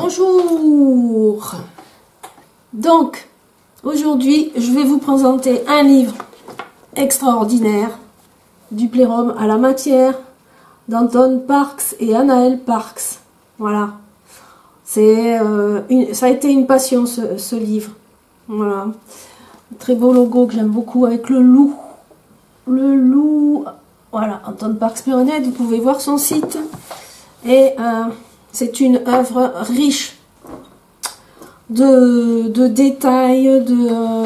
Bonjour. Donc, aujourd'hui, je vais vous présenter un livre extraordinaire du Plérum à la matière d'Anton Parks et Anaël Parks. Voilà. Ça a été une passion, ce livre. Voilà. Un très beau logo que j'aime beaucoup avec le loup. Le loup. Voilà, Anton Parks Péronnet, vous pouvez voir son site. Et c'est une œuvre riche de détails,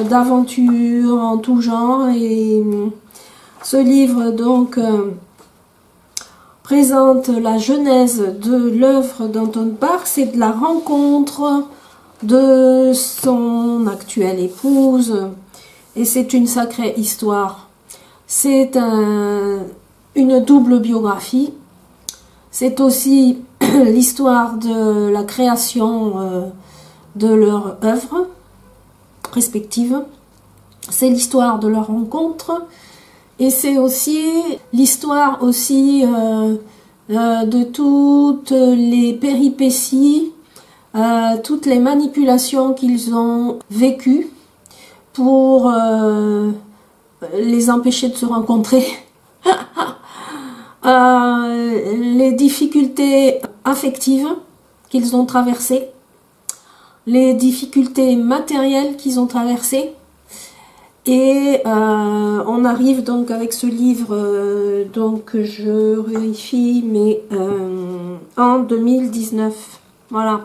d'aventures en tout genre. Et ce livre donc présente la genèse de l'œuvre d'Anton Parks et de la rencontre de son actuelle épouse. Et c'est une sacrée histoire. C'est une double biographie. C'est aussi l'histoire de la création de leur œuvre respective. C'est l'histoire de leur rencontre. Et c'est aussi l'histoire de toutes les péripéties, toutes les manipulations qu'ils ont vécues pour les empêcher de se rencontrer. Les difficultés affectives qu'ils ont traversées, les difficultés matérielles qu'ils ont traversées. Et on arrive donc avec ce livre, donc je vérifie, mais en 2019. Voilà.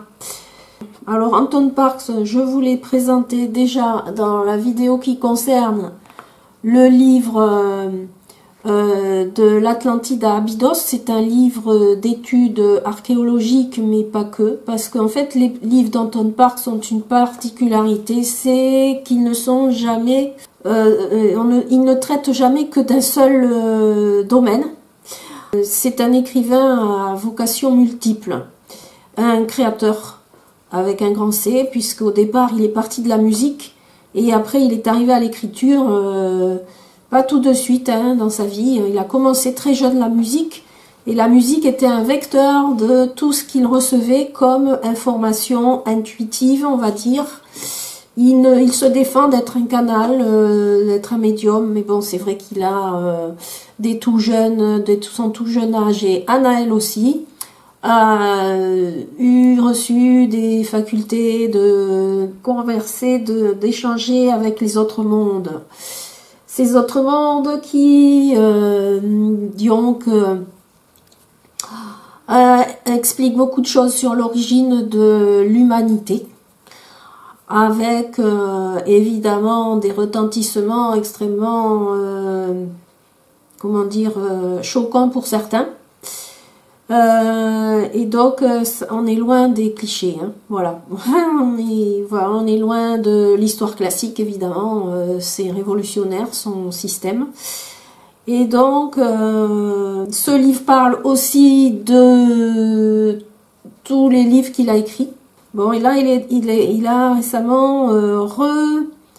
Alors Anton Parks, je vous l'ai présenté déjà dans la vidéo qui concerne le livre de l'Atlantide à Abydos. C'est un livre d'études archéologiques, mais pas que, parce qu'en fait les livres d'Anton Parks ont une particularité, c'est qu'ils ne sont jamais, ils ne traitent jamais que d'un seul domaine. C'est un écrivain à vocation multiple, un créateur avec un grand C, puisqu'au départ il est parti de la musique et après il est arrivé à l'écriture. Pas tout de suite dans sa vie. Il a commencé très jeune la musique. Et la musique était un vecteur de tout ce qu'il recevait comme information intuitive, on va dire. Il se défend d'être un canal, d'être un médium. Mais bon, c'est vrai qu'il a dès son tout jeune âge, et Anaël aussi, a reçu des facultés de converser, d'échanger avec les autres mondes. Ces autres mondes qui, donc, expliquent beaucoup de choses sur l'origine de l'humanité, avec évidemment des retentissements extrêmement, comment dire, choquants pour certains. Et donc, on est loin des clichés, hein, voilà. On est loin de l'histoire classique, évidemment. C'est révolutionnaire, son système. Et donc, ce livre parle aussi de tous les livres qu'il a écrits. Bon, et là, il a récemment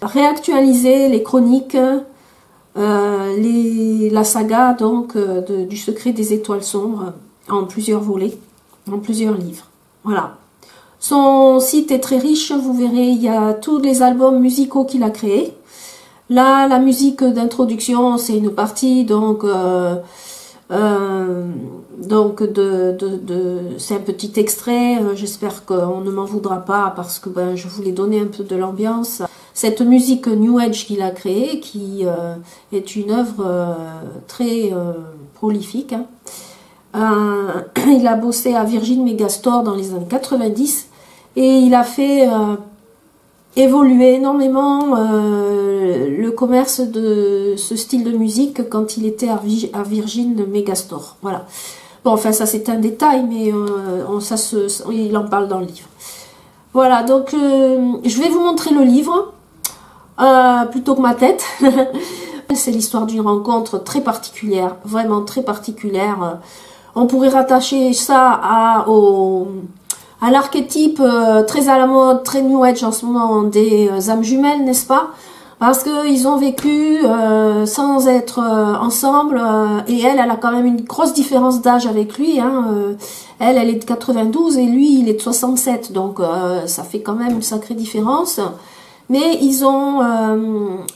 réactualisé les chroniques, la saga donc du secret des étoiles sombres, en plusieurs volets, en plusieurs livres. Voilà. Son site est très riche, vous verrez, il y a tous les albums musicaux qu'il a créés. Là, la musique d'introduction, c'est une partie, donc c'est un petit extrait. J'espère qu'on ne m'en voudra pas parce que je voulais donner un peu de l'ambiance. Cette musique New Age qu'il a créée, qui est une œuvre très prolifique, hein. Il a bossé à Virgin Megastore dans les années 90 et il a fait évoluer énormément le commerce de ce style de musique quand il était à Virgin Megastore. Voilà. Bon, enfin ça c'est un détail, mais il en parle dans le livre. Voilà, donc je vais vous montrer le livre plutôt que ma tête. C'est l'histoire d'une rencontre très particulière, vraiment très particulière. On pourrait rattacher ça à l'archétype très à la mode, très New Age en ce moment des âmes jumelles, n'est-ce pas? parce que ils ont vécu sans être ensemble, et elle a quand même une grosse différence d'âge avec lui, hein. Elle est de 92 et lui il est de 67, donc ça fait quand même une sacrée différence. Mais ils ont,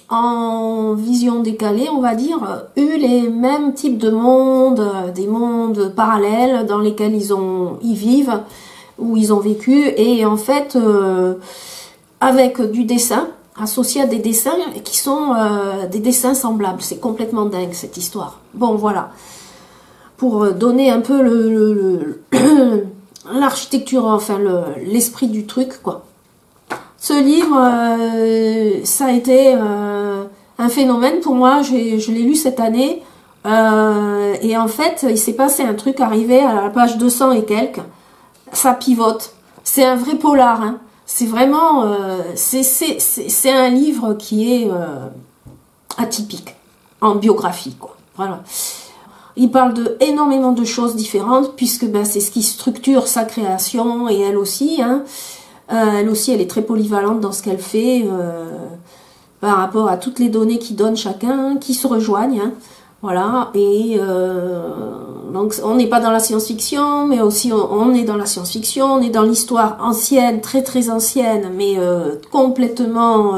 en vision décalée, on va dire, eu les mêmes types de mondes, des mondes parallèles dans lesquels ils vivent, où ils ont vécu, et en fait, avec du dessin, associé à des dessins qui sont des dessins semblables. C'est complètement dingue cette histoire. Bon, voilà. Pour donner un peu l'architecture, enfin l'esprit du truc, quoi. Ce livre, ça a été un phénomène pour moi. Je l'ai lu cette année. Et en fait, il s'est passé un truc arrivé à la page 200 et quelques. Ça pivote. C'est un vrai polar, hein. C'est vraiment... c'est un livre qui est atypique, en biographie, quoi. Voilà. Il parle de énormément de choses différentes, puisque ben, c'est ce qui structure sa création, et elle aussi, hein. Elle aussi, elle est très polyvalente dans ce qu'elle fait, par rapport à toutes les données qu'ils donnent chacun, qui se rejoignent, hein. Voilà, et donc on n'est pas dans la science-fiction, mais aussi on est dans la science-fiction, on est dans l'histoire ancienne, très très ancienne, mais complètement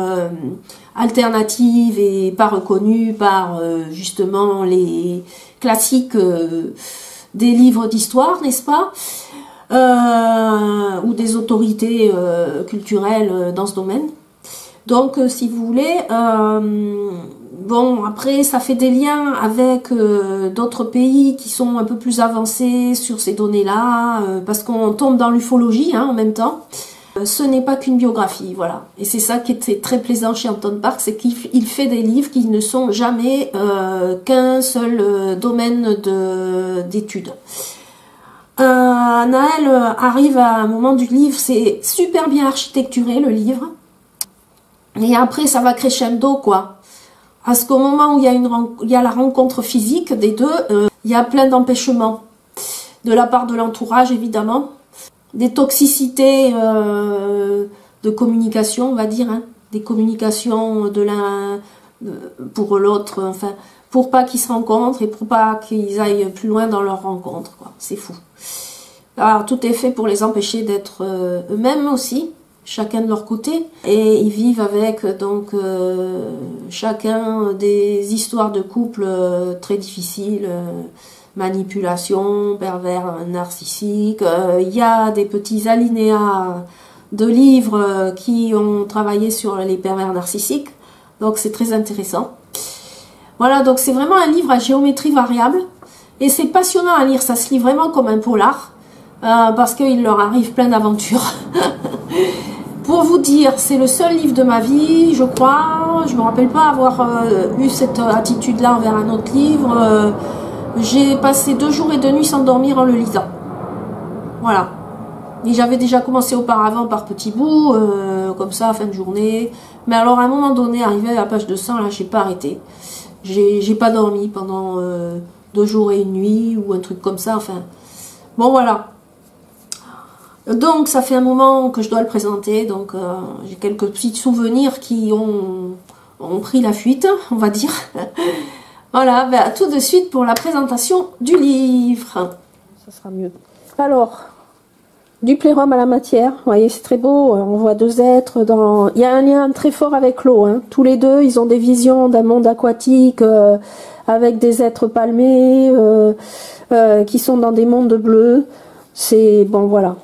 alternative et pas reconnue par justement les classiques des livres d'histoire, n'est-ce pas, ou des autorités culturelles dans ce domaine. Donc, si vous voulez, bon, après, ça fait des liens avec d'autres pays qui sont un peu plus avancés sur ces données-là, parce qu'on tombe dans l'ufologie, hein, en même temps. Ce n'est pas qu'une biographie, voilà. Et c'est ça qui était très plaisant chez Anton Parks, c'est qu'il fait des livres qui ne sont jamais qu'un seul domaine d'étude. Naël arrive à un moment du livre, c'est super bien architecturé, le livre. Et après, ça va crescendo, quoi. Parce qu'au moment où il y a la rencontre physique des deux, il y a plein d'empêchements. De la part de l'entourage, évidemment. Des toxicités de communication, on va dire. Hein. Des communications de l'un pour l'autre. Enfin, pour pas qu'ils se rencontrent et pour pas qu'ils aillent plus loin dans leur rencontre, quoi. C'est fou. Alors, tout est fait pour les empêcher d'être eux-mêmes aussi. Chacun de leur côté, et ils vivent avec donc chacun des histoires de couple très difficiles, manipulation, pervers narcissique. Il y a des petits alinéas de livres qui ont travaillé sur les pervers narcissiques, donc c'est très intéressant. Voilà, donc c'est vraiment un livre à géométrie variable, et c'est passionnant à lire, ça se lit vraiment comme un polar, parce qu'il leur arrive plein d'aventures. Pour vous dire, c'est le seul livre de ma vie, je crois. Je me rappelle pas avoir eu cette attitude-là envers un autre livre. J'ai passé 2 jours et 2 nuits sans dormir en le lisant. Voilà. Et j'avais déjà commencé auparavant par petits bouts, comme ça, à fin de journée. Mais alors, à un moment donné, arrivé à la page 200, là, j'ai pas arrêté. J'ai pas dormi pendant 2 jours et 1 nuit, ou un truc comme ça, enfin. Bon, voilà. Donc ça fait un moment que je dois le présenter, donc j'ai quelques petits souvenirs qui ont pris la fuite, on va dire. Voilà, ben, tout de suite pour la présentation du livre. Ça sera mieux. Alors, du plérum à la matière, vous voyez c'est très beau, on voit 2 êtres, il y a un lien très fort avec l'eau, hein. Tous les deux ils ont des visions d'un monde aquatique, avec des êtres palmés, qui sont dans des mondes bleus, c'est bon voilà.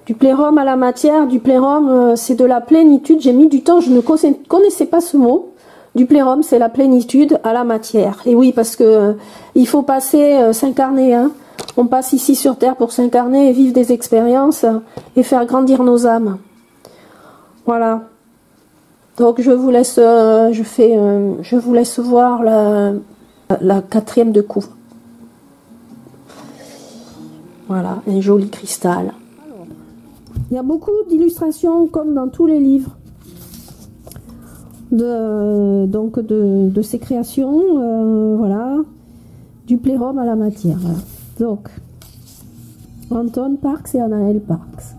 Du plérum à la matière, du plérum, c'est de la plénitude. J'ai mis du temps, je ne connaissais pas ce mot. Du plérum, c'est la plénitude à la matière. Et oui, parce que il faut passer, s'incarner. Hein. On passe ici sur Terre pour s'incarner et vivre des expériences et faire grandir nos âmes. Voilà. Donc je vous laisse, je vous laisse voir la 4e de coup. Voilà, un joli cristal. Il y a beaucoup d'illustrations comme dans tous les livres de ces créations, voilà, du plérum à la matière. Voilà. Donc, Anton Parks et Naël Parks.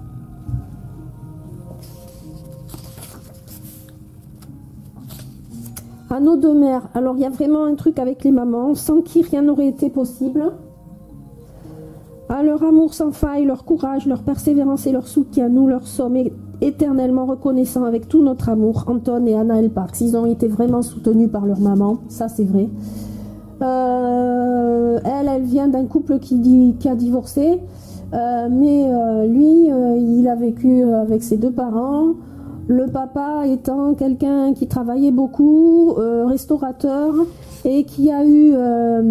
à nos deux mères. Alors il y a vraiment un truc avec les mamans, sans qui rien n'aurait été possible. À leur amour sans faille, leur courage, leur persévérance et leur soutien, nous leur sommes éternellement reconnaissants avec tout notre amour. Anton et Anaël Parks, ils ont été vraiment soutenus par leur maman, ça c'est vrai. Elle vient d'un couple qui a divorcé, mais lui, il a vécu avec ses deux parents. Le papa étant quelqu'un qui travaillait beaucoup, restaurateur, et qui a eu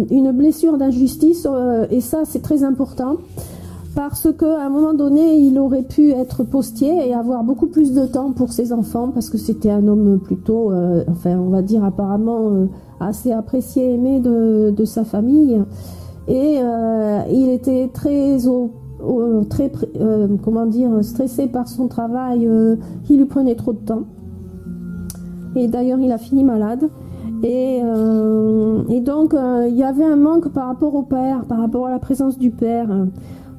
une blessure d'injustice, et ça c'est très important, parce qu'à un moment donné, il aurait pu être postier et avoir beaucoup plus de temps pour ses enfants, parce que c'était un homme plutôt, enfin on va dire apparemment assez apprécié, aimé de sa famille, et il était très comment dire, stressé par son travail, qui lui prenait trop de temps, et d'ailleurs il a fini malade. Et donc il y avait un manque par rapport au père, par rapport à la présence du père.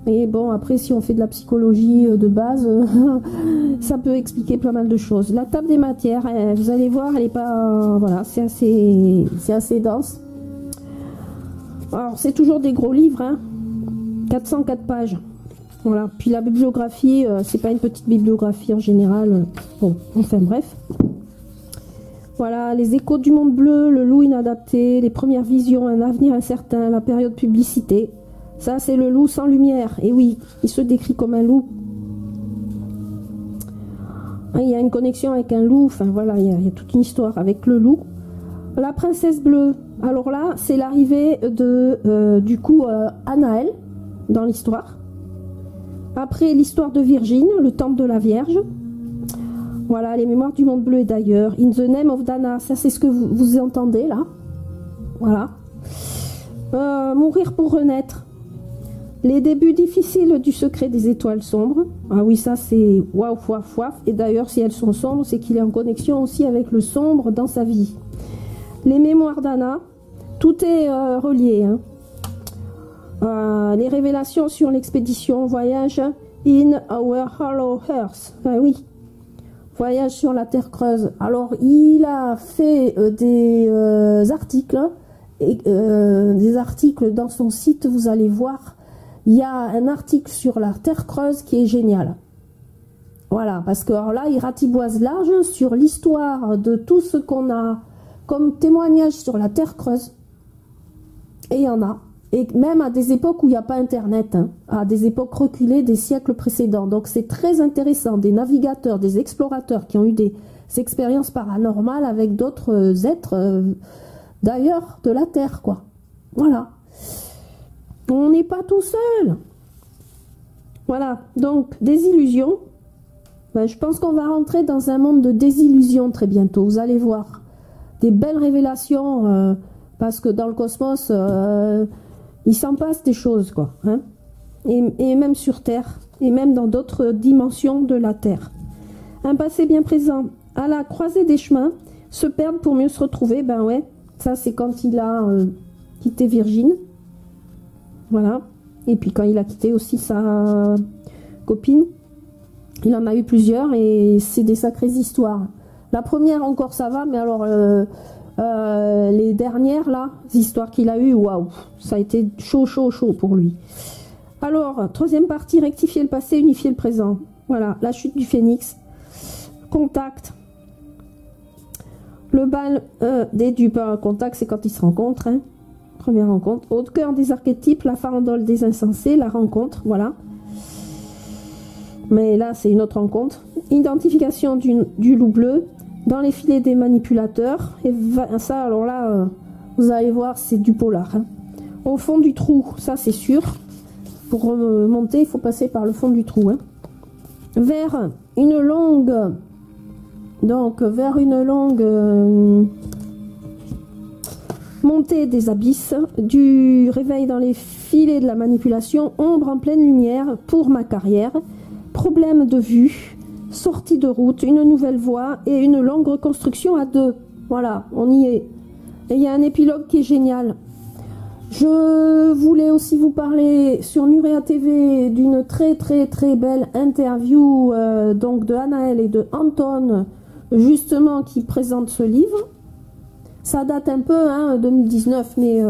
Et bon, après si on fait de la psychologie de base, ça peut expliquer pas mal de choses. La table des matières, vous allez voir, elle est pas, voilà, c'est assez dense. Alors c'est toujours des gros livres, hein, 404 pages. Voilà. Puis la bibliographie, c'est pas une petite bibliographie en général. Bon, enfin bref. Voilà, les échos du monde bleu, le loup inadapté, les premières visions, un avenir incertain, la période publicité. Ça, c'est le loup sans lumière. Et oui, il se décrit comme un loup. Il y a une connexion avec un loup. Enfin voilà, il y a toute une histoire avec le loup. La princesse bleue. Alors là, c'est l'arrivée du coup Anaël dans l'histoire. Après l'histoire de Virgine, le temple de la Vierge. Voilà, les mémoires du monde bleu et d'ailleurs. In the name of Dana, ça c'est ce que vous entendez là. Voilà. Mourir pour renaître. Les débuts difficiles du secret des étoiles sombres. Ah oui, ça c'est waouh, waouh, waouh. Et d'ailleurs, si elles sont sombres, c'est qu'il est en connexion aussi avec le sombre dans sa vie. Les mémoires d'Anna, tout est relié. Hein. Les révélations sur l'expédition Voyage in Our Hollow Earth. Ah oui. Voyage sur la Terre creuse. Alors, il a fait des articles, des articles dans son site, vous allez voir. Il y a un article sur la Terre creuse qui est génial. Voilà, parce que alors là, il ratiboise large sur l'histoire de tout ce qu'on a comme témoignage sur la Terre creuse. Et il y en a. Et même à des époques où il n'y a pas Internet, hein, à des époques reculées des siècles précédents. Donc c'est très intéressant, des navigateurs, des explorateurs qui ont eu des expériences paranormales avec d'autres êtres d'ailleurs de la Terre, quoi. Voilà. On n'est pas tout seul. Voilà, donc désillusion. Ben, je pense qu'on va rentrer dans un monde de désillusion très bientôt, vous allez voir. Des belles révélations, parce que dans le cosmos... il s'en passe des choses, quoi. Hein, et même sur Terre, et même dans d'autres dimensions de la Terre. Un passé bien présent, à la croisée des chemins, se perdre pour mieux se retrouver, ben ouais, ça c'est quand il a quitté Virgine. Voilà. Et puis quand il a quitté aussi sa copine, il en a eu plusieurs, et c'est des sacrées histoires. La première encore ça va, mais alors... les dernières là, les histoires qu'il a eues, waouh, ça a été chaud pour lui. Alors, troisième partie, rectifier le passé, unifier le présent. Voilà, la chute du phénix, contact, le bal des dupes. Contact, c'est quand ils se rencontrent, hein. Première rencontre. Au cœur des archétypes, la farandole des insensés, la rencontre, voilà. Mais là, c'est une autre rencontre. Identification du loup bleu. Dans les filets des manipulateurs, et ça alors là, vous allez voir, c'est du polar. Hein. Au fond du trou, ça c'est sûr. Pour remonter, il faut passer par le fond du trou. Hein. Vers une longue, montée des abysses, du réveil dans les filets de la manipulation, ombre en pleine lumière pour ma carrière, problème de vue. Sortie de route, une nouvelle voie et une longue reconstruction à deux. Voilà, on y est. Et il y a un épilogue qui est génial. Je voulais aussi vous parler sur Nurea TV d'une très belle interview donc de Anaël et de Anton, justement, qui présentent ce livre. ça date un peu, hein, 2019, mais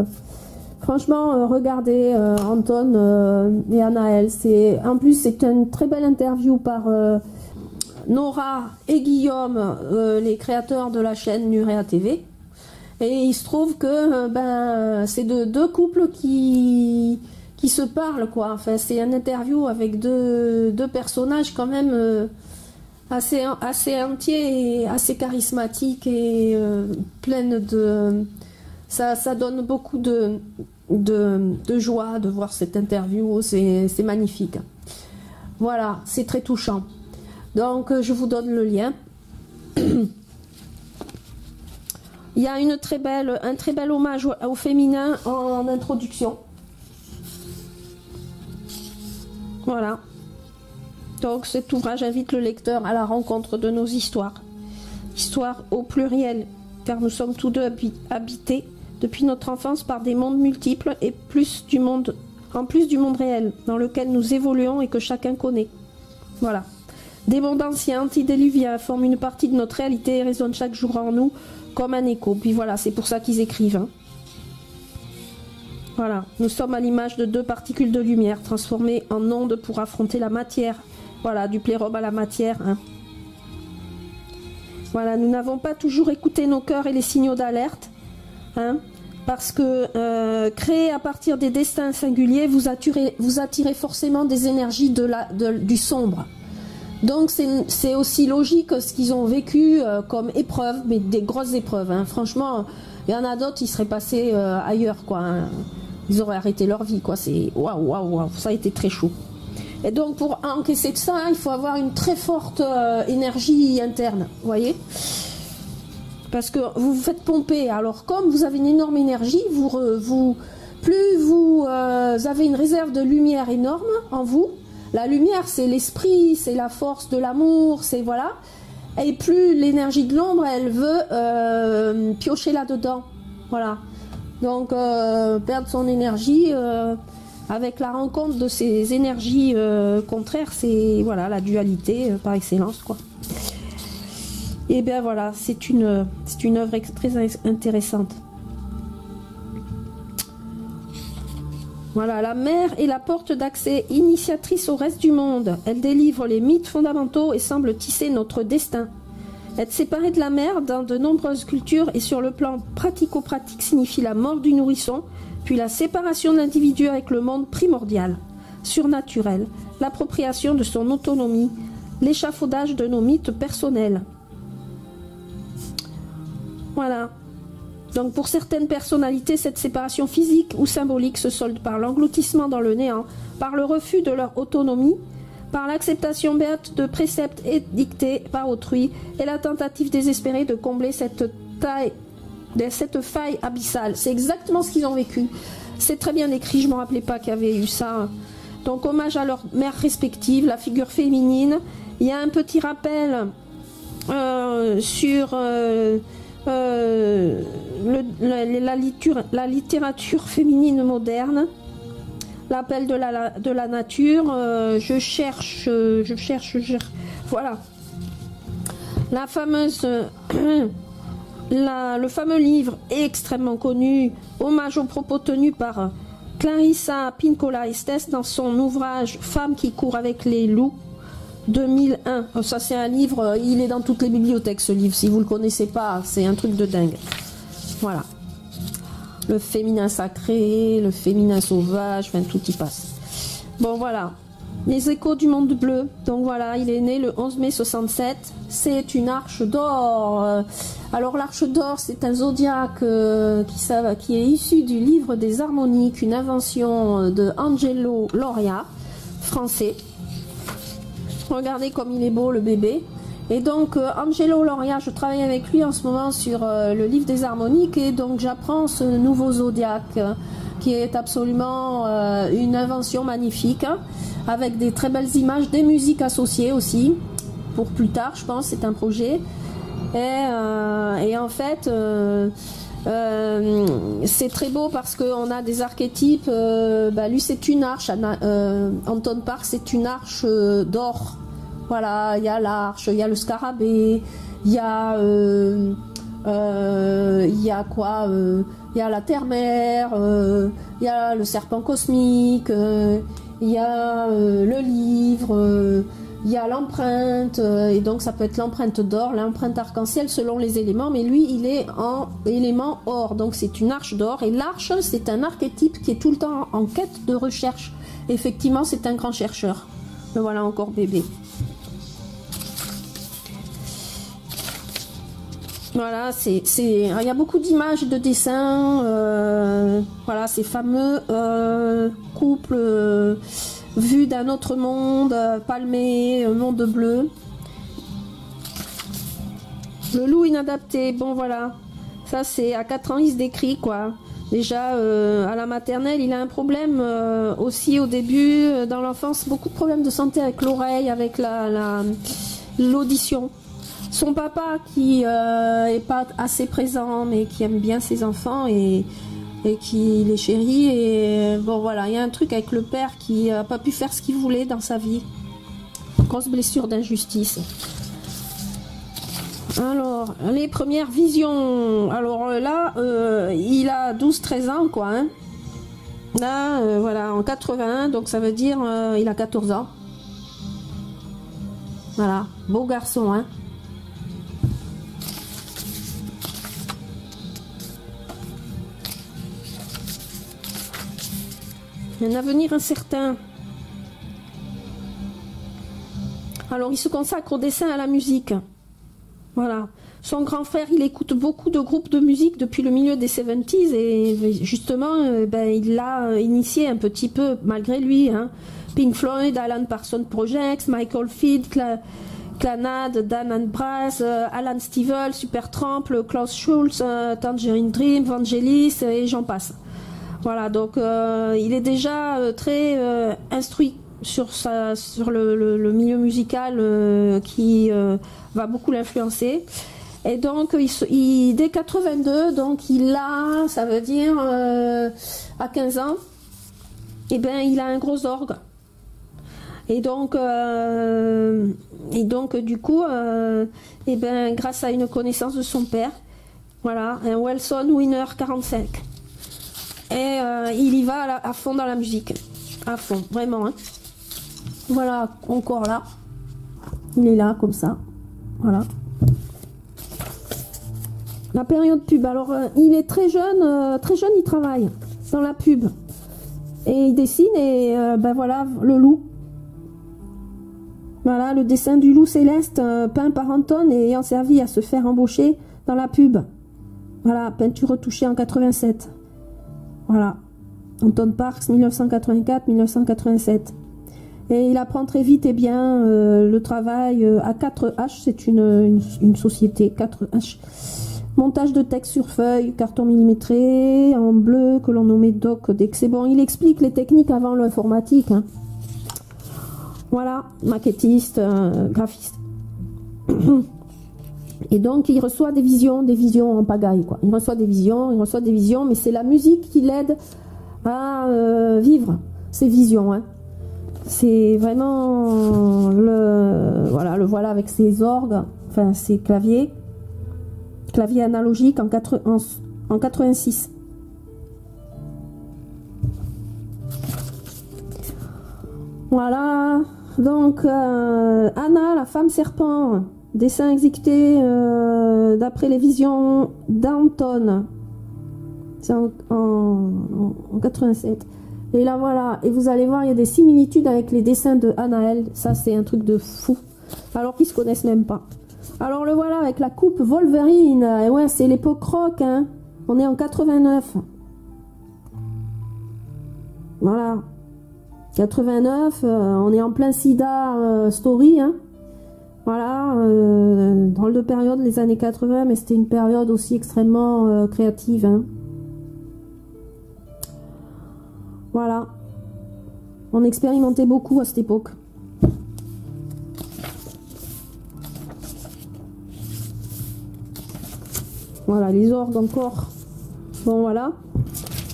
franchement, regardez Anton et Anaël. En plus, c'est une très belle interview par Nora et Guillaume, les créateurs de la chaîne Nurea TV. Et il se trouve que c'est deux couples qui se parlent, quoi. Enfin, c'est une interview avec deux personnages quand même assez entiers et assez charismatiques et pleines de... Ça donne beaucoup de joie de voir cette interview, c'est magnifique. Voilà, c'est très touchant. Donc, je vous donne le lien. Il y a un très bel hommage au féminin en introduction. Voilà. Donc cet ouvrage invite le lecteur à la rencontre de nos histoires. Histoires au pluriel, car nous sommes tous deux habités depuis notre enfance par des mondes multiples et en plus du monde réel, dans lequel nous évoluons et que chacun connaît. Voilà. Des mondes anciens, antédiluviens, forment une partie de notre réalité et résonnent chaque jour en nous comme un écho. Puis voilà, c'est pour ça qu'ils écrivent. Hein. Voilà, nous sommes à l'image de deux particules de lumière transformées en ondes pour affronter la matière. Voilà, du plérome à la matière. Hein. Voilà, nous n'avons pas toujours écouté nos cœurs et les signaux d'alerte. Hein, parce que créer à partir des destins singuliers, vous attirez forcément des énergies du sombre. Donc c'est aussi logique ce qu'ils ont vécu comme épreuve, mais des grosses épreuves. Hein. Franchement, il y en a d'autres, ils seraient passés ailleurs, quoi. Hein. Ils auraient arrêté leur vie, quoi. C'est waouh, ça a été très chaud. Et donc pour encaisser de ça, hein, il faut avoir une très forte énergie interne, vous voyez. Parce que vous vous faites pomper. Alors comme vous avez une énorme énergie, plus vous avez une réserve de lumière énorme en vous. La lumière, c'est l'esprit, c'est la force de l'amour, c'est voilà. Et plus l'énergie de l'ombre, elle veut piocher là-dedans. Voilà. Donc, perdre son énergie avec la rencontre de ces énergies contraires, c'est voilà la dualité par excellence, quoi. Et bien voilà, c'est une œuvre très intéressante. Voilà, la mer est la porte d'accès initiatrice au reste du monde. Elle délivre les mythes fondamentaux et semble tisser notre destin. Être séparé de la mer dans de nombreuses cultures et sur le plan pratico-pratique signifie la mort du nourrisson, puis la séparation de l'individu avec le monde primordial, surnaturel, l'appropriation de son autonomie, l'échafaudage de nos mythes personnels. Voilà. Donc pour certaines personnalités, cette séparation physique ou symbolique se solde par l'engloutissement dans le néant, par le refus de leur autonomie, par l'acceptation béate de préceptes édictés par autrui et la tentative désespérée de combler cette faille abyssale. C'est exactement ce qu'ils ont vécu. C'est très bien écrit, je ne me rappelais pas qu'il y avait eu ça. Donc hommage à leurs mères respectives, la figure féminine. Il y a un petit rappel sur... la littérature féminine moderne, l'appel de la nature, voilà. La fameuse, le fameux livre extrêmement connu, hommage aux propos tenus par Clarissa Pinkola Estes dans son ouvrage Femmes qui courent avec les loups. 2001. Ça c'est un livre, il est dans toutes les bibliothèques ce livre, si vous le connaissez pas, c'est un truc de dingue. Voilà. Le féminin sacré, le féminin sauvage, enfin tout y passe. Bon voilà. Les échos du monde bleu. Donc voilà, il est né le 11 mai 67. C'est une arche d'or. Alors l'arche d'or, c'est un zodiaque qui est issu du livre des harmoniques, une invention de Angelo Loria, français. Regardez comme il est beau le bébé. Et donc Angelo Loria, je travaille avec lui en ce moment sur le livre des harmoniques et donc j'apprends ce nouveau zodiaque qui est absolument une invention magnifique, hein, avec des très belles images, des musiques associées aussi pour plus tard, je pense, c'est un projet. Et en fait c'est très beau parce qu'on a des archétypes. Lui c'est une arche, Anton Park c'est une arche d'or. Voilà, il y a l'arche, il y a le scarabée, il y a il y a quoi il y a la terre-mère, il y a le serpent cosmique, il y a le livre, il y a l'empreinte, et donc ça peut être l'empreinte d'or, l'empreinte arc-en-ciel selon les éléments, mais lui il est en élément or, donc c'est une arche d'or, et l'arche c'est un archétype qui est tout le temps en quête de recherche. Effectivement c'est un grand chercheur. Le voilà encore bébé. Voilà, il y a beaucoup d'images, de dessins, voilà, ces fameux couples vus d'un autre monde, palmé, monde bleu. Le loup inadapté, bon voilà, ça c'est à 4 ans il se décrit quoi. Déjà à la maternelle il a un problème aussi au début, dans l'enfance, beaucoup de problèmes de santé avec l'oreille, avec l'audition. Son papa qui est pas assez présent mais qui aime bien ses enfants et qui les chérit, et bon voilà, il y a un truc avec le père qui a pas pu faire ce qu'il voulait dans sa vie. Grosse blessure d'injustice. Alors, les premières visions. Alors là, il a 12-13 ans quoi. Hein. Là, voilà, en 81, donc ça veut dire il a 14 ans. Voilà, beau garçon hein. Un avenir incertain. Alors il se consacre au dessin et à la musique. Voilà. Son grand frère, il écoute beaucoup de groupes de musique depuis le milieu des 70s et justement, il l'a initié un petit peu malgré lui. Hein. Pink Floyd, Alan Parsons Project, Michael Field, Clannad, Dan and Brass, Alan Stivell, Supertramp, Klaus Schulze, Tangerine Dream, Vangelis et j'en passe. Voilà, donc il est déjà très instruit sur le milieu musical qui va beaucoup l'influencer. Et donc dès 82, donc il a, ça veut dire à 15 ans, et il a un gros orgue. Et donc du coup, grâce à une connaissance de son père, voilà, un Wilson Winner 45. Et il y va à fond dans la musique. À fond, vraiment. Hein. Voilà, encore là. Il est là, comme ça. Voilà. La période pub. Alors, il est très jeune, il travaille dans la pub. Et il dessine, et voilà, le loup. Voilà, le dessin du loup céleste, peint par Anton et ayant servi à se faire embaucher dans la pub. Voilà, peinture retouchée en 87. Voilà, Anton Parks, 1984-1987. Et il apprend très vite et bien le travail à 4H, c'est une société, 4H. Montage de texte sur feuille, carton millimétré, en bleu, que l'on nommait Doc-Dex. C'est bon, il explique les techniques avant l'informatique. Hein. Voilà, maquettiste, graphiste. Et donc il reçoit des visions en pagaille quoi. Il reçoit des visions, mais c'est la musique qui l'aide à vivre ces visions. Hein. C'est vraiment le voilà avec ses orgues, enfin ses claviers analogiques en 86. Voilà, donc Anna, la femme serpent. Dessin exécuté d'après les visions d'Anton. C'est en 87. Et là voilà. Et vous allez voir, il y a des similitudes avec les dessins de Anaël. Ça c'est un truc de fou. Alors qu'ils se connaissent même pas. Alors le voilà avec la coupe Wolverine. Et ouais, c'est l'époque rock. Hein. On est en 89. Voilà. 89, on est en plein sida story. Hein. Voilà, drôle de période, les années 80, mais c'était une période aussi extrêmement créative. Hein. Voilà. On expérimentait beaucoup à cette époque. Voilà, les orgues encore. Bon, voilà.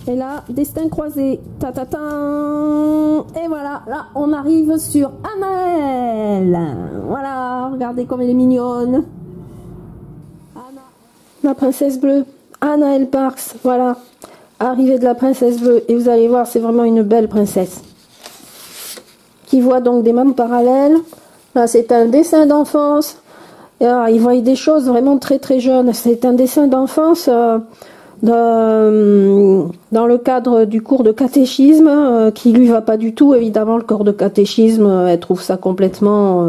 Et là, destin croisé. Ta ta ta. Et voilà, là, on arrive sur Anaël. Voilà, regardez comme elle est mignonne. Anna. La princesse bleue. Anaëlle Parks, voilà. Arrivée de la princesse bleue. Et vous allez voir, c'est vraiment une belle princesse. Qui voit donc des mondes parallèles. Là, c'est un dessin d'enfance. Il voit des choses vraiment très très jeunes. C'est un dessin d'enfance dans le cadre du cours de catéchisme qui lui va pas du tout. Évidemment, le cours de catéchisme, elle trouve ça complètement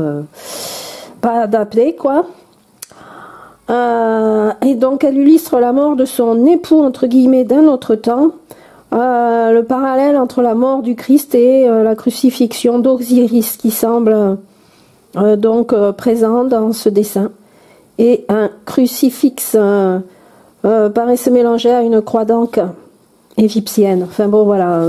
pas adapté, quoi. Et donc, elle illustre la mort de son époux, entre guillemets, d'un autre temps. Le parallèle entre la mort du Christ et la crucifixion d'Osiris qui semble présent dans ce dessin. Et un crucifix paraît se mélanger à une croix d'Ancre égyptienne. Enfin bon, voilà.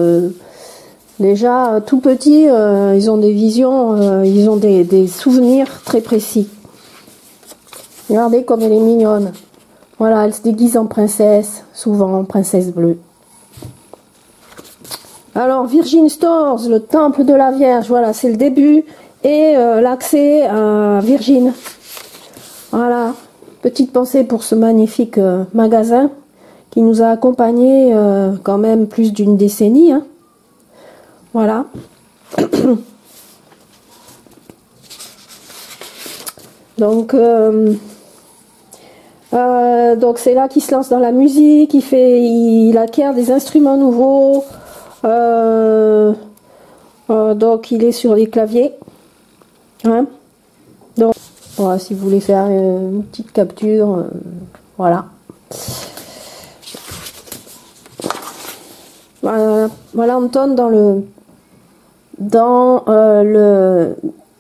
Déjà, tout petit, ils ont des visions, ils ont des souvenirs très précis. Regardez comme elle est mignonne. Voilà, elle se déguise en princesse, souvent princesse bleue. Alors, Virgin Stores, le temple de la Vierge, voilà, c'est le début et l'accès à Virgin. Voilà, petite pensée pour ce magnifique magasin qui nous a accompagnés quand même plus d'une décennie. Hein. Voilà. Donc c'est là qu'il se lance dans la musique, il acquiert des instruments nouveaux. Donc il est sur les claviers. Hein. Donc voilà, si vous voulez faire une petite capture, voilà. Voilà Anton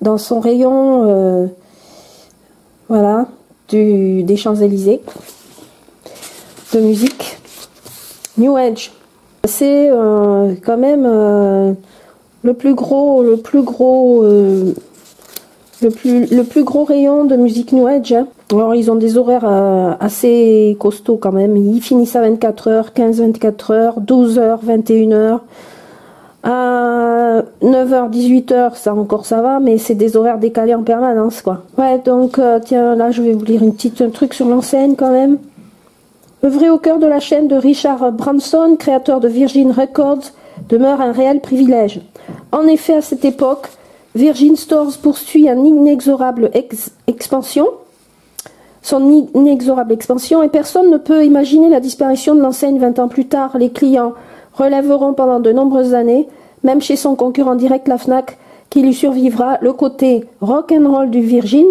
dans son rayon voilà des Champs-Élysées de musique New Age. C'est quand même le plus gros rayon de musique New Age. Hein. Alors ils ont des horaires assez costauds quand même. Ils finissent à 24h, 15-24h, 12h, 21h. À 9h, 18h, ça encore ça va, mais c'est des horaires décalés en permanence, quoi. Ouais, donc, tiens, là, je vais vous lire un truc sur l'enseigne, quand même. Œuvrer au cœur de la chaîne de Richard Branson, créateur de Virgin Records, demeure un réel privilège. En effet, à cette époque, Virgin Stores poursuit son inexorable expansion, et personne ne peut imaginer la disparition de l'enseigne 20 ans plus tard. Les clients relèveront pendant de nombreuses années, même chez son concurrent direct la Fnac, qui lui survivra, le côté rock'n'roll du Virgin.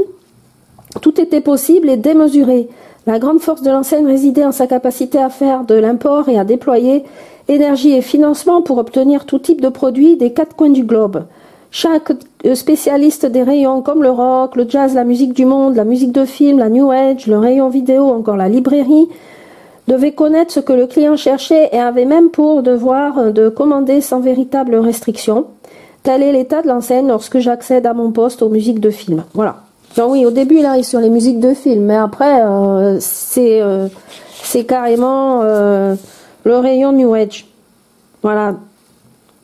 Tout était possible et démesuré. La grande force de l'enseigne résidait en sa capacité à faire de l'import et à déployer énergie et financement pour obtenir tout type de produits des quatre coins du globe. Chaque spécialiste des rayons comme le rock, le jazz, la musique du monde, la musique de film, la New Age, le rayon vidéo, encore la librairie, devait connaître ce que le client cherchait et avait même pour devoir de commander sans véritable restriction. Tel est l'état de l'enseigne lorsque j'accède à mon poste aux musiques de film. Voilà. Donc oui, au début, il arrive sur les musiques de film, mais après, c'est carrément le rayon New Age. Voilà.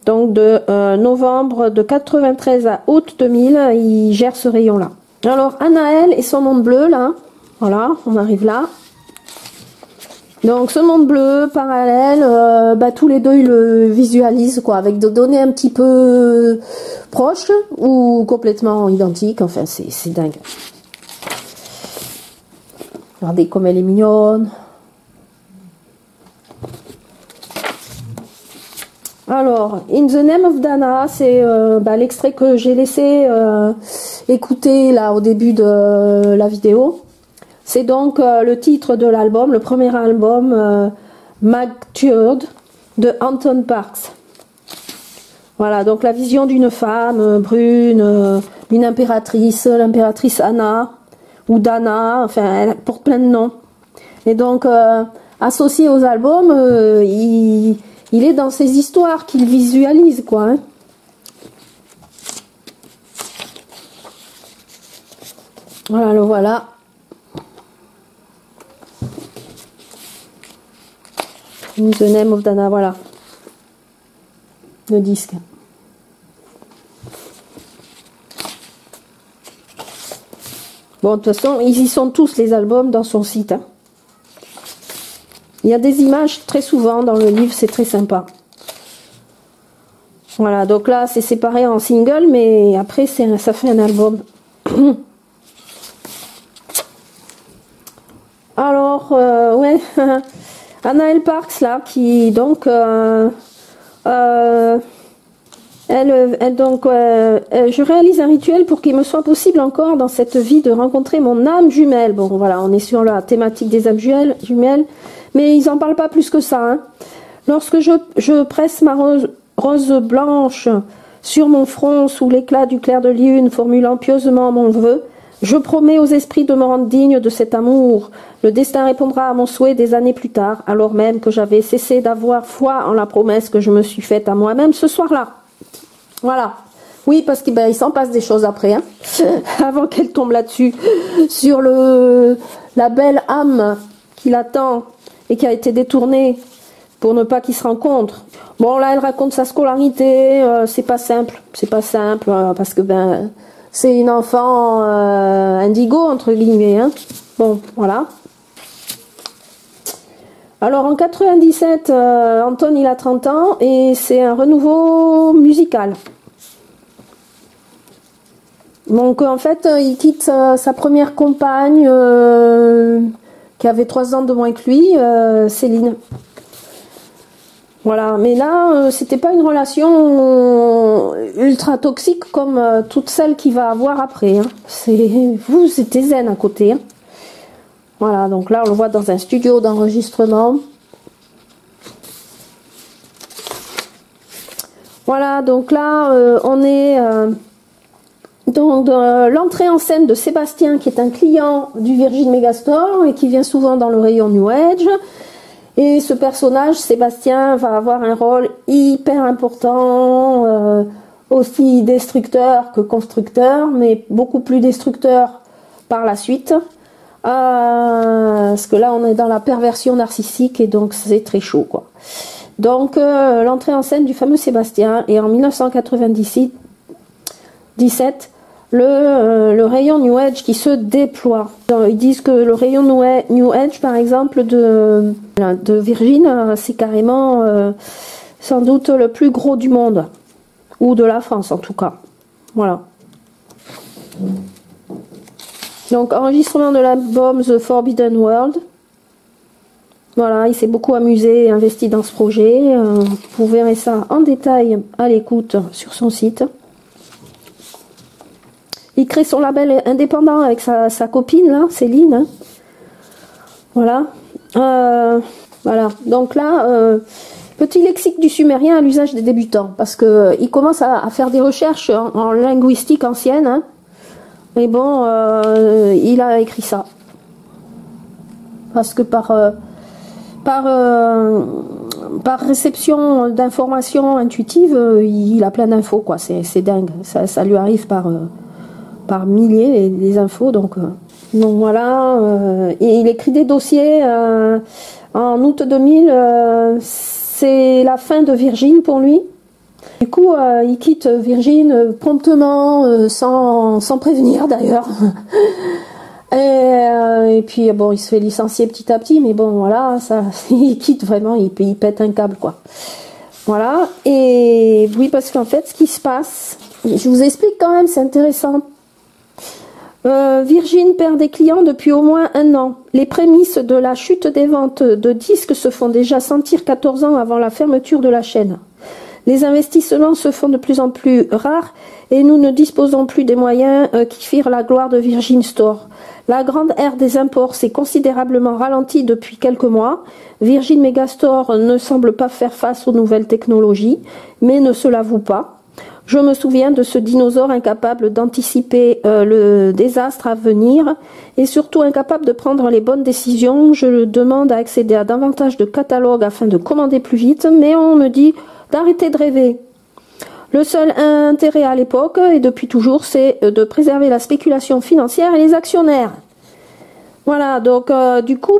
Donc de novembre de 93 à août 2000, il gère ce rayon-là. Alors, Anaëlle et son monde bleu, là. Voilà, on arrive là. Donc ce monde bleu, parallèle, tous les deux ils le visualisent quoi, avec des données un petit peu proches ou complètement identiques, enfin c'est dingue. Regardez comme elle est mignonne. Alors, In the Name of Dana, c'est l'extrait que j'ai laissé écouter là au début de la vidéo. C'est donc le titre de l'album, le premier album Matured de Anton Parks. Voilà, donc la vision d'une femme brune, d'une impératrice, l'impératrice Anna ou Dana, enfin elle porte plein de noms. Et donc associé aux albums, il est dans ces histoires qu'il visualise quoi. Hein. Voilà, le voilà. In the Name of Dana, voilà. Le disque. Bon, de toute façon, ils y sont tous les albums dans son site. Hein. Il y a des images très souvent dans le livre, c'est très sympa. Voilà, donc là c'est séparé en single, mais après ça fait un album. Alors, ouais, Anaëlle Parks là, qui donc, je réalise un rituel pour qu'il me soit possible encore dans cette vie de rencontrer mon âme jumelle. Bon, voilà, on est sur la thématique des âmes jumelles, mais ils en parlent pas plus que ça. Hein. Lorsque je presse ma rose blanche sur mon front sous l'éclat du clair de lune, formulant pieusement mon vœu, je promets aux esprits de me rendre digne de cet amour. Le destin répondra à mon souhait des années plus tard, alors même que j'avais cessé d'avoir foi en la promesse que je me suis faite à moi-même ce soir-là. Voilà. Oui, parce qu'il il s'en passe des choses après, hein, avant qu'elle tombe là-dessus, sur la belle âme qui l'attend et qui a été détournée pour ne pas qu'ils se rencontrent. Bon, là, elle raconte sa scolarité, c'est pas simple, parce que c'est une enfant indigo, entre guillemets. Hein. Bon, voilà. Alors, en 97, Anton, il a 30 ans, et c'est un renouveau musical. Donc, en fait, il quitte sa première compagne, qui avait 3 ans de moins que lui, Céline. Voilà, mais là, c'était pas une relation ultra toxique comme toutes celles qu'il va avoir après. Hein. C'était zen à côté. Hein. Voilà, donc là, on le voit dans un studio d'enregistrement. Voilà, donc là, on est dans l'entrée en scène de Sébastien, qui est un client du Virgin Megastore et qui vient souvent dans le rayon New Age. Et ce personnage, Sébastien, va avoir un rôle hyper important, aussi destructeur que constructeur, mais beaucoup plus destructeur par la suite. Parce que là, on est dans la perversion narcissique et donc c'est très chaud, quoi. Donc, l'entrée en scène du fameux Sébastien, et en 1997, le rayon New Age qui se déploie. Ils disent que le rayon New Age, par exemple, de Virgin, c'est carrément sans doute le plus gros du monde, ou de la France en tout cas. Voilà. Donc, enregistrement de l'album The Forbidden World. Voilà, il s'est beaucoup amusé et investi dans ce projet. Vous verrez ça en détail à l'écoute sur son site. Il crée son label indépendant avec sa copine, là, Céline. Hein. Voilà. Voilà. Donc là, petit lexique du sumérien à l'usage des débutants. Parce que il commence à faire des recherches en linguistique ancienne. Hein. Mais bon, il a écrit ça. Parce que par réception d'informations intuitives, il a plein d'infos, quoi. C'est dingue. Ça lui arrive par milliers les infos, donc voilà. Et il écrit des dossiers en août 2000. C'est la fin de Virgin pour lui. Du coup, il quitte Virgin promptement, sans prévenir d'ailleurs. Et puis bon, il se fait licencier petit à petit, mais bon voilà, ça, il quitte vraiment, il pète un câble, quoi. Voilà. Et oui, parce qu'en fait, ce qui se passe, je vous explique quand même, c'est intéressant. Virgin perd des clients depuis au moins 1 an. Les prémices de la chute des ventes de disques se font déjà sentir 14 ans avant la fermeture de la chaîne. Les investissements se font de plus en plus rares et nous ne disposons plus des moyens qui firent la gloire de Virgin Store. La grande ère des imports s'est considérablement ralentie depuis quelques mois. Virgin Megastore ne semble pas faire face aux nouvelles technologies, mais ne se l'avoue pas. Je me souviens de ce dinosaure incapable d'anticiper le désastre à venir et surtout incapable de prendre les bonnes décisions. Je demande à accéder à davantage de catalogues afin de commander plus vite, mais on me dit d'arrêter de rêver. Le seul intérêt à l'époque, et depuis toujours, c'est de préserver la spéculation financière et les actionnaires. Voilà, donc du coup,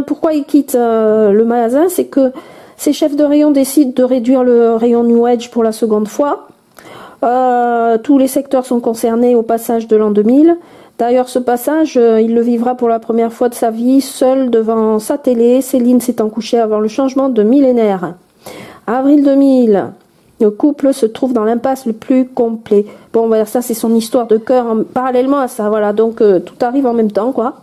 pourquoi il quitte le magasin? C'est que ses chefs de rayon décident de réduire le rayon New Age pour la seconde fois. Tous les secteurs sont concernés au passage de l'an 2000. D'ailleurs, ce passage, il le vivra pour la première fois de sa vie, seul devant sa télé, Céline s'étant couchée avant le changement de millénaire. Avril 2000, le couple se trouve dans l'impasse le plus complet. Bon, voilà, ça c'est son histoire de cœur, parallèlement à ça, voilà, donc tout arrive en même temps, quoi.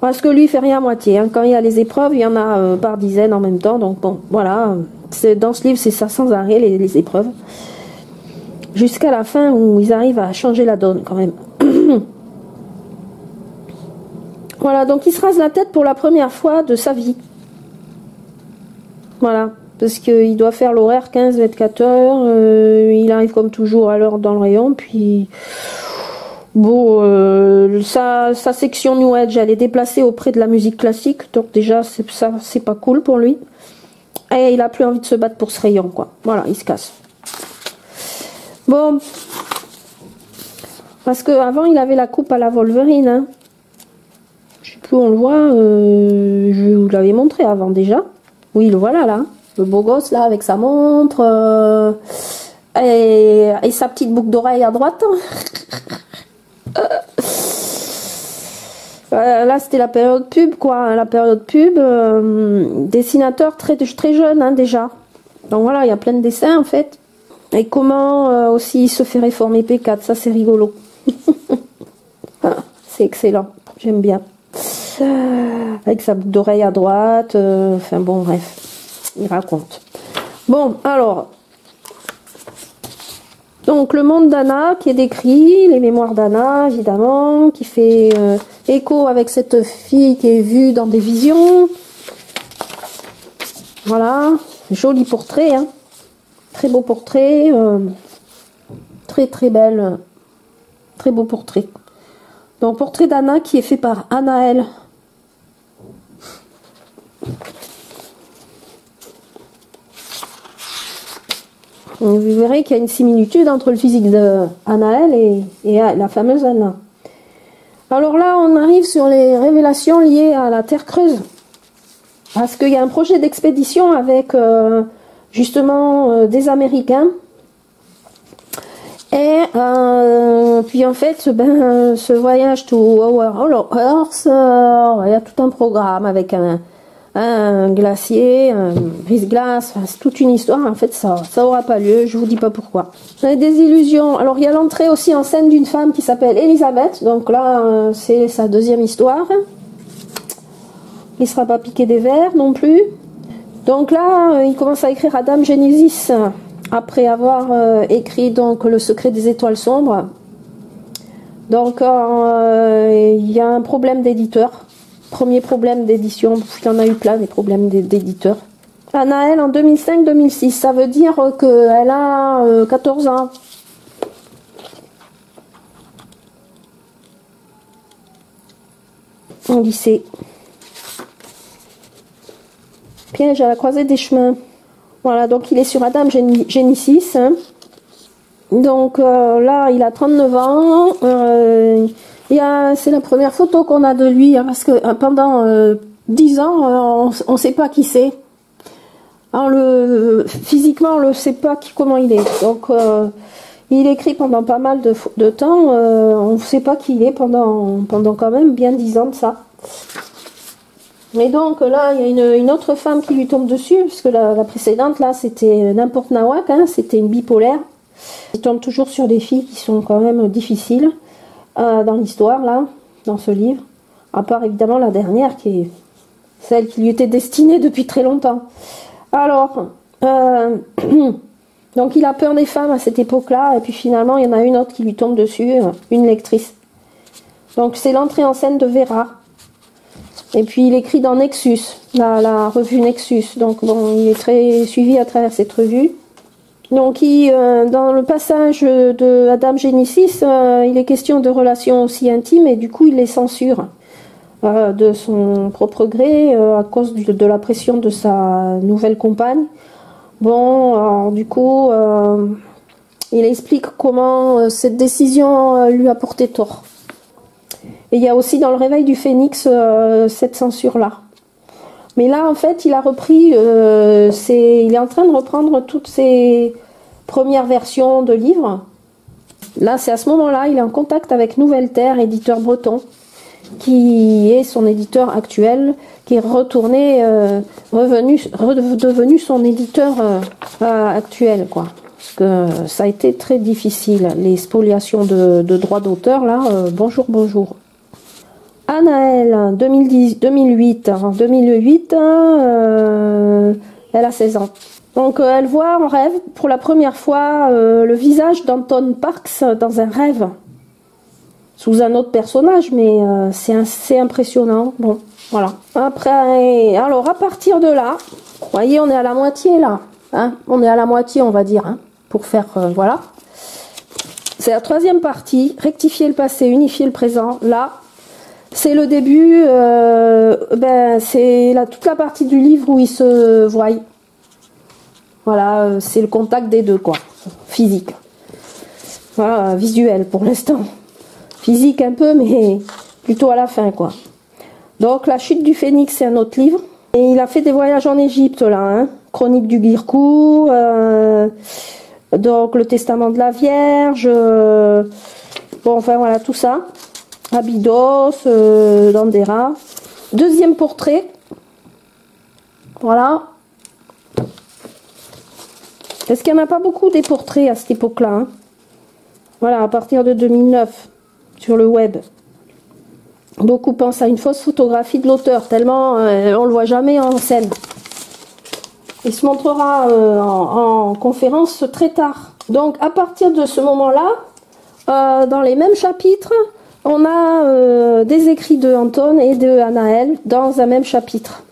Parce que lui, il fait rien à moitié, hein. Quand il y a les épreuves, il y en a par dizaines en même temps, donc bon, voilà. Dans ce livre, c'est ça sans arrêt, les épreuves. Jusqu'à la fin où ils arrivent à changer la donne, quand même. Voilà, donc il se rase la tête pour la première fois de sa vie. Voilà, parce qu'il doit faire l'horaire 15-24 heures. Il arrive comme toujours à l'heure dans le rayon. Puis, bon, sa section New Age, elle est déplacée auprès de la musique classique. Donc déjà, c'est pas cool pour lui. Et il a plus envie de se battre pour ce rayon, quoi. Voilà, il se casse. Bon, parce qu'avant, il avait la coupe à la Wolverine, hein. Plus on le voit, je vous l'avais montré avant déjà. Oui, le voilà là, le beau gosse là avec sa montre et sa petite boucle d'oreille à droite. Là c'était la période pub quoi, la période pub, dessinateur très jeune hein, déjà. Donc voilà, il y a plein de dessins en fait. Et comment aussi il se fait réformer P4, ça c'est rigolo. C'est excellent, j'aime bien. Avec sa boucle d'oreille à droite, enfin bon bref, il raconte. Bon alors, donc le monde d'Anna qui est décrit, les mémoires d'Anna évidemment, qui fait écho avec cette fille qui est vue dans des visions. Voilà, joli portrait, hein. Très beau portrait, très belle, très beau portrait. Donc portrait d'Anna qui est fait par Anaël. Vous verrez qu'il y a une similitude entre le physique d'Anaël et la fameuse Anna. Alors là, on arrive sur les révélations liées à la Terre creuse. Parce qu'il y a un projet d'expédition avec justement des Américains. Et puis en fait, ce voyage to Our Earth, il y a tout un programme avec un glacier, un brise-glace, enfin, c'est toute une histoire. En fait, ça aura pas lieu, je vous dis pas pourquoi. Des illusions. Alors il y a l'entrée aussi en scène d'une femme qui s'appelle Elisabeth. Donc là, c'est sa deuxième histoire. Il sera pas piqué des vers non plus. Donc là, il commence à écrire à Dame Genesis. Après avoir écrit donc Le secret des étoiles sombres. Donc il y a un problème d'éditeur. Premier problème d'édition, il y en a eu plein des problèmes d'éditeurs. Anaël en 2005-2006, ça veut dire qu'elle a 14 ans. Au lycée. Piège à la croisée des chemins. Voilà, donc il est sur Adam Genesis. Hein. Donc là, il a 39 ans. C'est la première photo qu'on a de lui, hein, parce que pendant 10 ans, on ne sait pas qui c'est. Physiquement, on ne sait pas comment il est. Donc, il écrit pendant pas mal de temps. On ne sait pas qui il est pendant quand même bien 10 ans de ça. Mais donc là, il y a une autre femme qui lui tombe dessus, puisque la précédente, là, c'était n'importe Nawak, hein, c'était une bipolaire. Il tombe toujours sur des filles qui sont quand même difficiles dans l'histoire, là, dans ce livre. À part évidemment la dernière, qui est celle qui lui était destinée depuis très longtemps. Alors, donc il a peur des femmes à cette époque-là, et puis finalement, il y en a une autre qui lui tombe dessus, une lectrice. Donc c'est l'entrée en scène de Vera. Et puis il écrit dans Nexus, la revue Nexus. Donc bon, il est très suivi à travers cette revue. Donc dans le passage de Adam Genesis, il est question de relations aussi intimes et du coup il les censure de son propre gré à cause de la pression de sa nouvelle compagne. Bon, alors du coup, il explique comment cette décision lui a porté tort. Et il y a aussi dans le Réveil du Phénix cette censure-là. Mais là, en fait, il a repris, il est en train de reprendre toutes ses premières versions de livres Là, c'est à ce moment-là, il est en contact avec Nouvelle Terre, éditeur breton, qui est son éditeur actuel, qui est redevenu son éditeur actuel, quoi. Parce que ça a été très difficile, les spoliations de droits d'auteur, là, bonjour, bonjour. Anaël, 2008, elle a 16 ans. Donc elle voit en rêve, pour la première fois, le visage d'Anton Parks dans un rêve. Sous un autre personnage, mais c'est assez impressionnant. Bon, voilà. Après, alors à partir de là, vous voyez, on est à la moitié là. Hein, on est à la moitié, on va dire, hein, pour faire, voilà. C'est la troisième partie, rectifier le passé, unifier le présent. Là, c'est le début, c'est toute la partie du livre où ils se voient. Voilà, c'est le contact des deux, quoi. Physique. Voilà, visuel pour l'instant. Physique un peu, mais plutôt à la fin, quoi. Donc, La chute du phénix, c'est un autre livre. Et il a fait des voyages en Égypte, là, hein. Chronique du Guircou, donc le testament de la Vierge, bon, enfin, voilà, tout ça. Abydos, Dandera. Deuxième portrait. Voilà. Parce qu'il n'y en a pas beaucoup des portraits à cette époque-là, hein. Voilà, à partir de 2009, sur le web. Beaucoup pensent à une fausse photographie de l'auteur, tellement on le voit jamais en scène. Il se montrera en conférence très tard. Donc, à partir de ce moment-là, dans les mêmes chapitres, on a des écrits de Anton et de Anaël dans un même chapitre.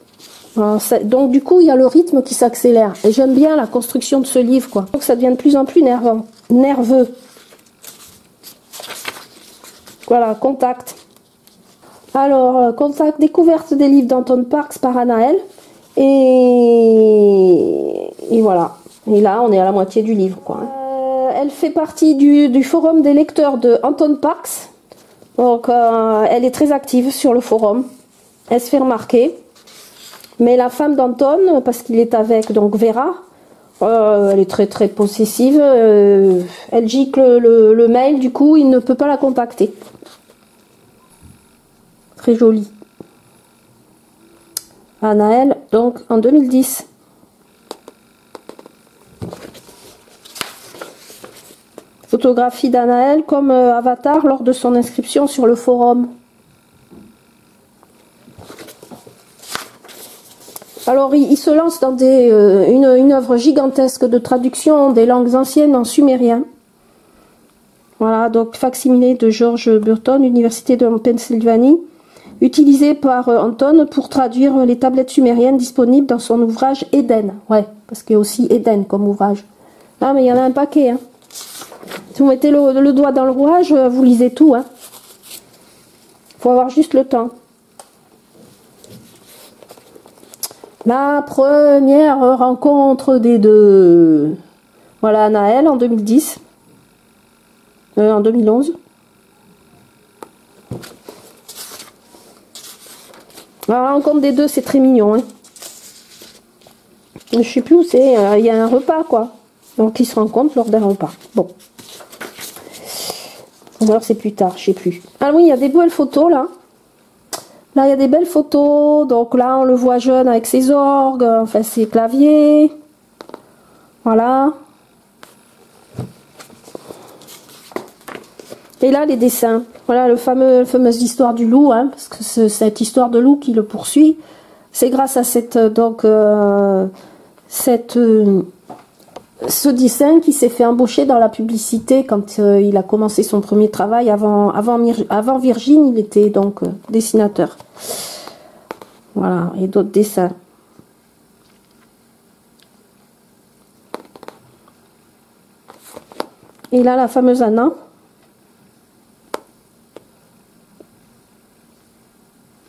Donc, du coup, il y a le rythme qui s'accélère. Et j'aime bien la construction de ce livre, quoi. Donc, ça devient de plus en plus nerveux. Voilà, contact. Alors, contact, découverte des livres d'Anton Parks par Anaël. Et voilà. Et là, on est à la moitié du livre, quoi. Elle fait partie du forum des lecteurs de Anton Parks. Donc, elle est très active sur le forum. Elle se fait remarquer. Mais la femme d'Anton, parce qu'il est avec donc Vera, elle est très très possessive. Elle gicle le mail, du coup, il ne peut pas la contacter. Très jolie. Anaël, donc en 2010. Photographie d'Anaël comme avatar lors de son inscription sur le forum. Alors il se lance dans une œuvre gigantesque de traduction des langues anciennes en sumérien. Voilà, donc facsimilé de George Burton, Université de Pennsylvanie, utilisé par Anton pour traduire les tablettes sumériennes disponibles dans son ouvrage Éden. Ouais, parce qu'il y a aussi Éden comme ouvrage. Ah, mais il y en a un paquet, hein. Si vous mettez le doigt dans le rouage, vous lisez tout, hein. Faut avoir juste le temps. La première rencontre des deux. Voilà, Anaël en 2010. En 2011. La rencontre des deux, c'est très mignon, hein. Je sais plus où c'est. Il y a un repas, quoi. Donc, ils se rencontrent lors d'un repas. Bon. Ou alors, c'est plus tard, je sais plus. Ah oui, il y a des belles photos, là. Là, il y a des belles photos. Donc là, on le voit jeune avec ses orgues, enfin ses claviers. Voilà. Et là, les dessins. Voilà la fameuse histoire du loup, hein, parce que c'est cette histoire de loup qui le poursuit. C'est grâce à ce dessin qui s'est fait embaucher dans la publicité quand il a commencé son premier travail. Avant Virgin, il était donc dessinateur. Voilà, et d'autres dessins. Et là, la fameuse Anna.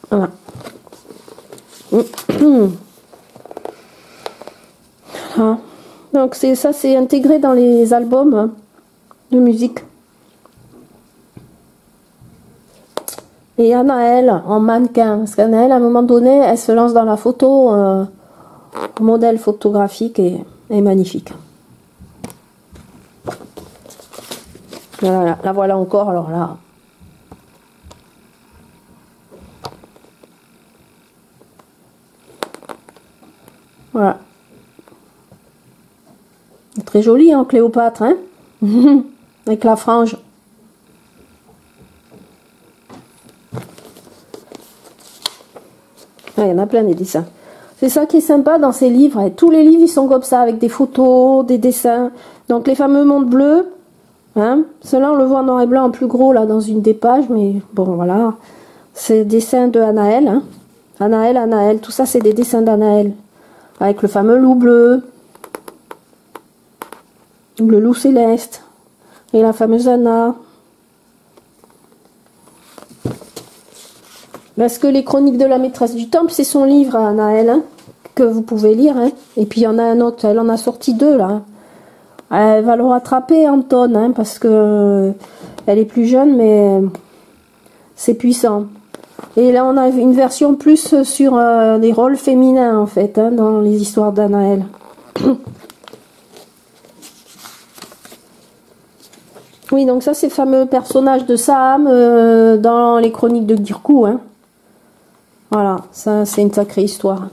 Voilà. Voilà. Donc ça c'est intégré dans les albums de musique. Et Anaël en mannequin, parce qu'Anaël à un moment donné elle se lance dans la photo, modèle photographique et magnifique. Voilà, la voilà encore, alors là. Voilà. Très joli, hein, Cléopâtre, hein. Avec la frange. Ah, il y en a plein des dessins. C'est ça qui est sympa dans ces livres. Tous les livres, ils sont comme ça, avec des photos, des dessins. Donc les fameux mondes bleus. Hein, ceux-là, on le voit en noir et blanc en plus gros, là, dans une des pages. Mais bon, voilà. C'est des dessins de Anaël. Hein. Anaël. Tout ça, c'est des dessins d'Anaël. Avec le fameux loup bleu. Le loup céleste. Et la fameuse Anna. Parce que les chroniques de la maîtresse du temple, c'est son livre à Anaël, hein, que vous pouvez lire. Hein. Et puis il y en a un autre, elle en a sorti 2 là. Hein. Elle va le rattraper, Anton, hein, parce que elle est plus jeune, mais c'est puissant. Et là, on a une version plus sur des rôles féminins, en fait, hein, dans les histoires d'Anaël. Oui, donc ça, c'est le fameux personnage de Sam dans les chroniques de Girkou, hein. Voilà, ça c'est une sacrée histoire.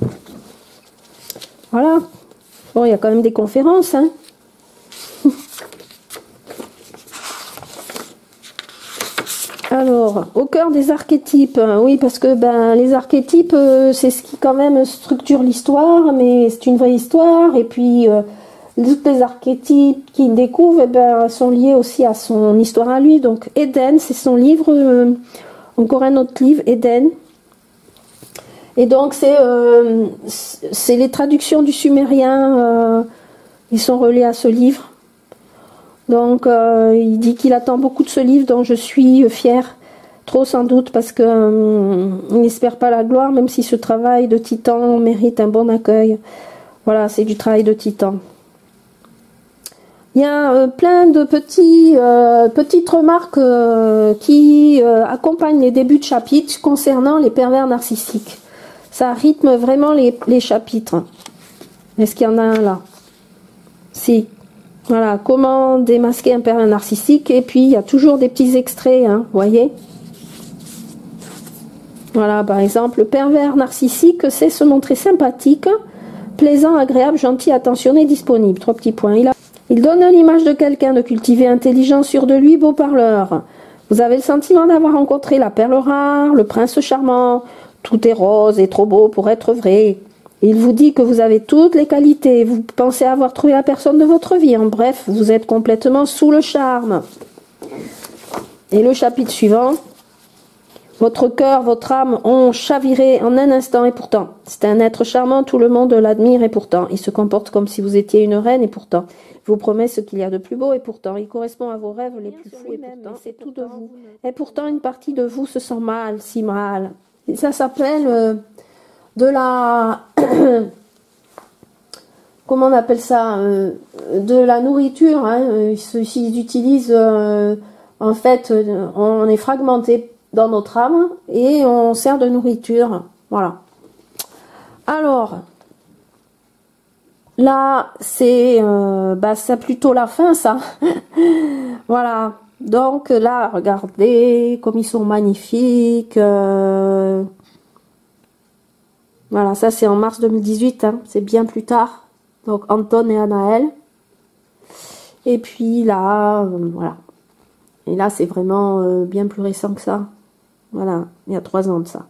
Voilà. Bon, il y a quand même des conférences, hein. Alors, au cœur des archétypes, oui, parce que ben les archétypes, c'est ce qui quand même structure l'histoire, mais c'est une vraie histoire, et puis tous les archétypes qu'il découvre, eh ben, sont liés aussi à son histoire à lui. Donc Éden, c'est son livre, encore un autre livre, Éden. Et donc c'est les traductions du sumérien, ils sont reliés à ce livre. Donc il dit qu'il attend beaucoup de ce livre dont je suis fière, trop sans doute, parce que il n'espère pas la gloire, même si ce travail de titan mérite un bon accueil. Voilà, c'est du travail de titan. Il y a plein de petites remarques qui accompagnent les débuts de chapitres concernant les pervers narcissiques. Ça rythme vraiment les chapitres. Est-ce qu'il y en a un là? Si. Voilà, comment démasquer un pervers narcissique. Et puis, il y a toujours des petits extraits, hein, vous voyez. Voilà, par exemple, le pervers narcissique sait se montrer sympathique, plaisant, agréable, gentil, attentionné, disponible. 3 petits points. Il donne l'image de quelqu'un de cultivé, intelligent, sûr de lui, beau parleur. Vous avez le sentiment d'avoir rencontré la perle rare, le prince charmant. Tout est rose et trop beau pour être vrai. Il vous dit que vous avez toutes les qualités. Vous pensez avoir trouvé la personne de votre vie. En bref, vous êtes complètement sous le charme. Et le chapitre suivant. Votre cœur, votre âme ont chaviré en un instant et pourtant. C'est un être charmant, tout le monde l'admire et pourtant. Il se comporte comme si vous étiez une reine et pourtant. Il vous promet ce qu'il y a de plus beau et pourtant. Il correspond à vos rêves les plus fous et pourtant. C'est tout de vous. Et pourtant, une partie de vous se sent mal, si mal. Et ça s'appelle de la... Comment on appelle ça, de la nourriture. Hein. Ils utilisent... en fait, on est fragmenté dans notre âme et on sert de nourriture. Voilà. Alors, là, c'est plutôt la fin, ça. Voilà. Donc là, regardez comme ils sont magnifiques. Voilà, ça c'est en mars 2018. Hein. C'est bien plus tard. Donc Anton et Anaël. Et puis là, voilà. Et là, c'est vraiment bien plus récent que ça. Voilà, il y a 3 ans de ça.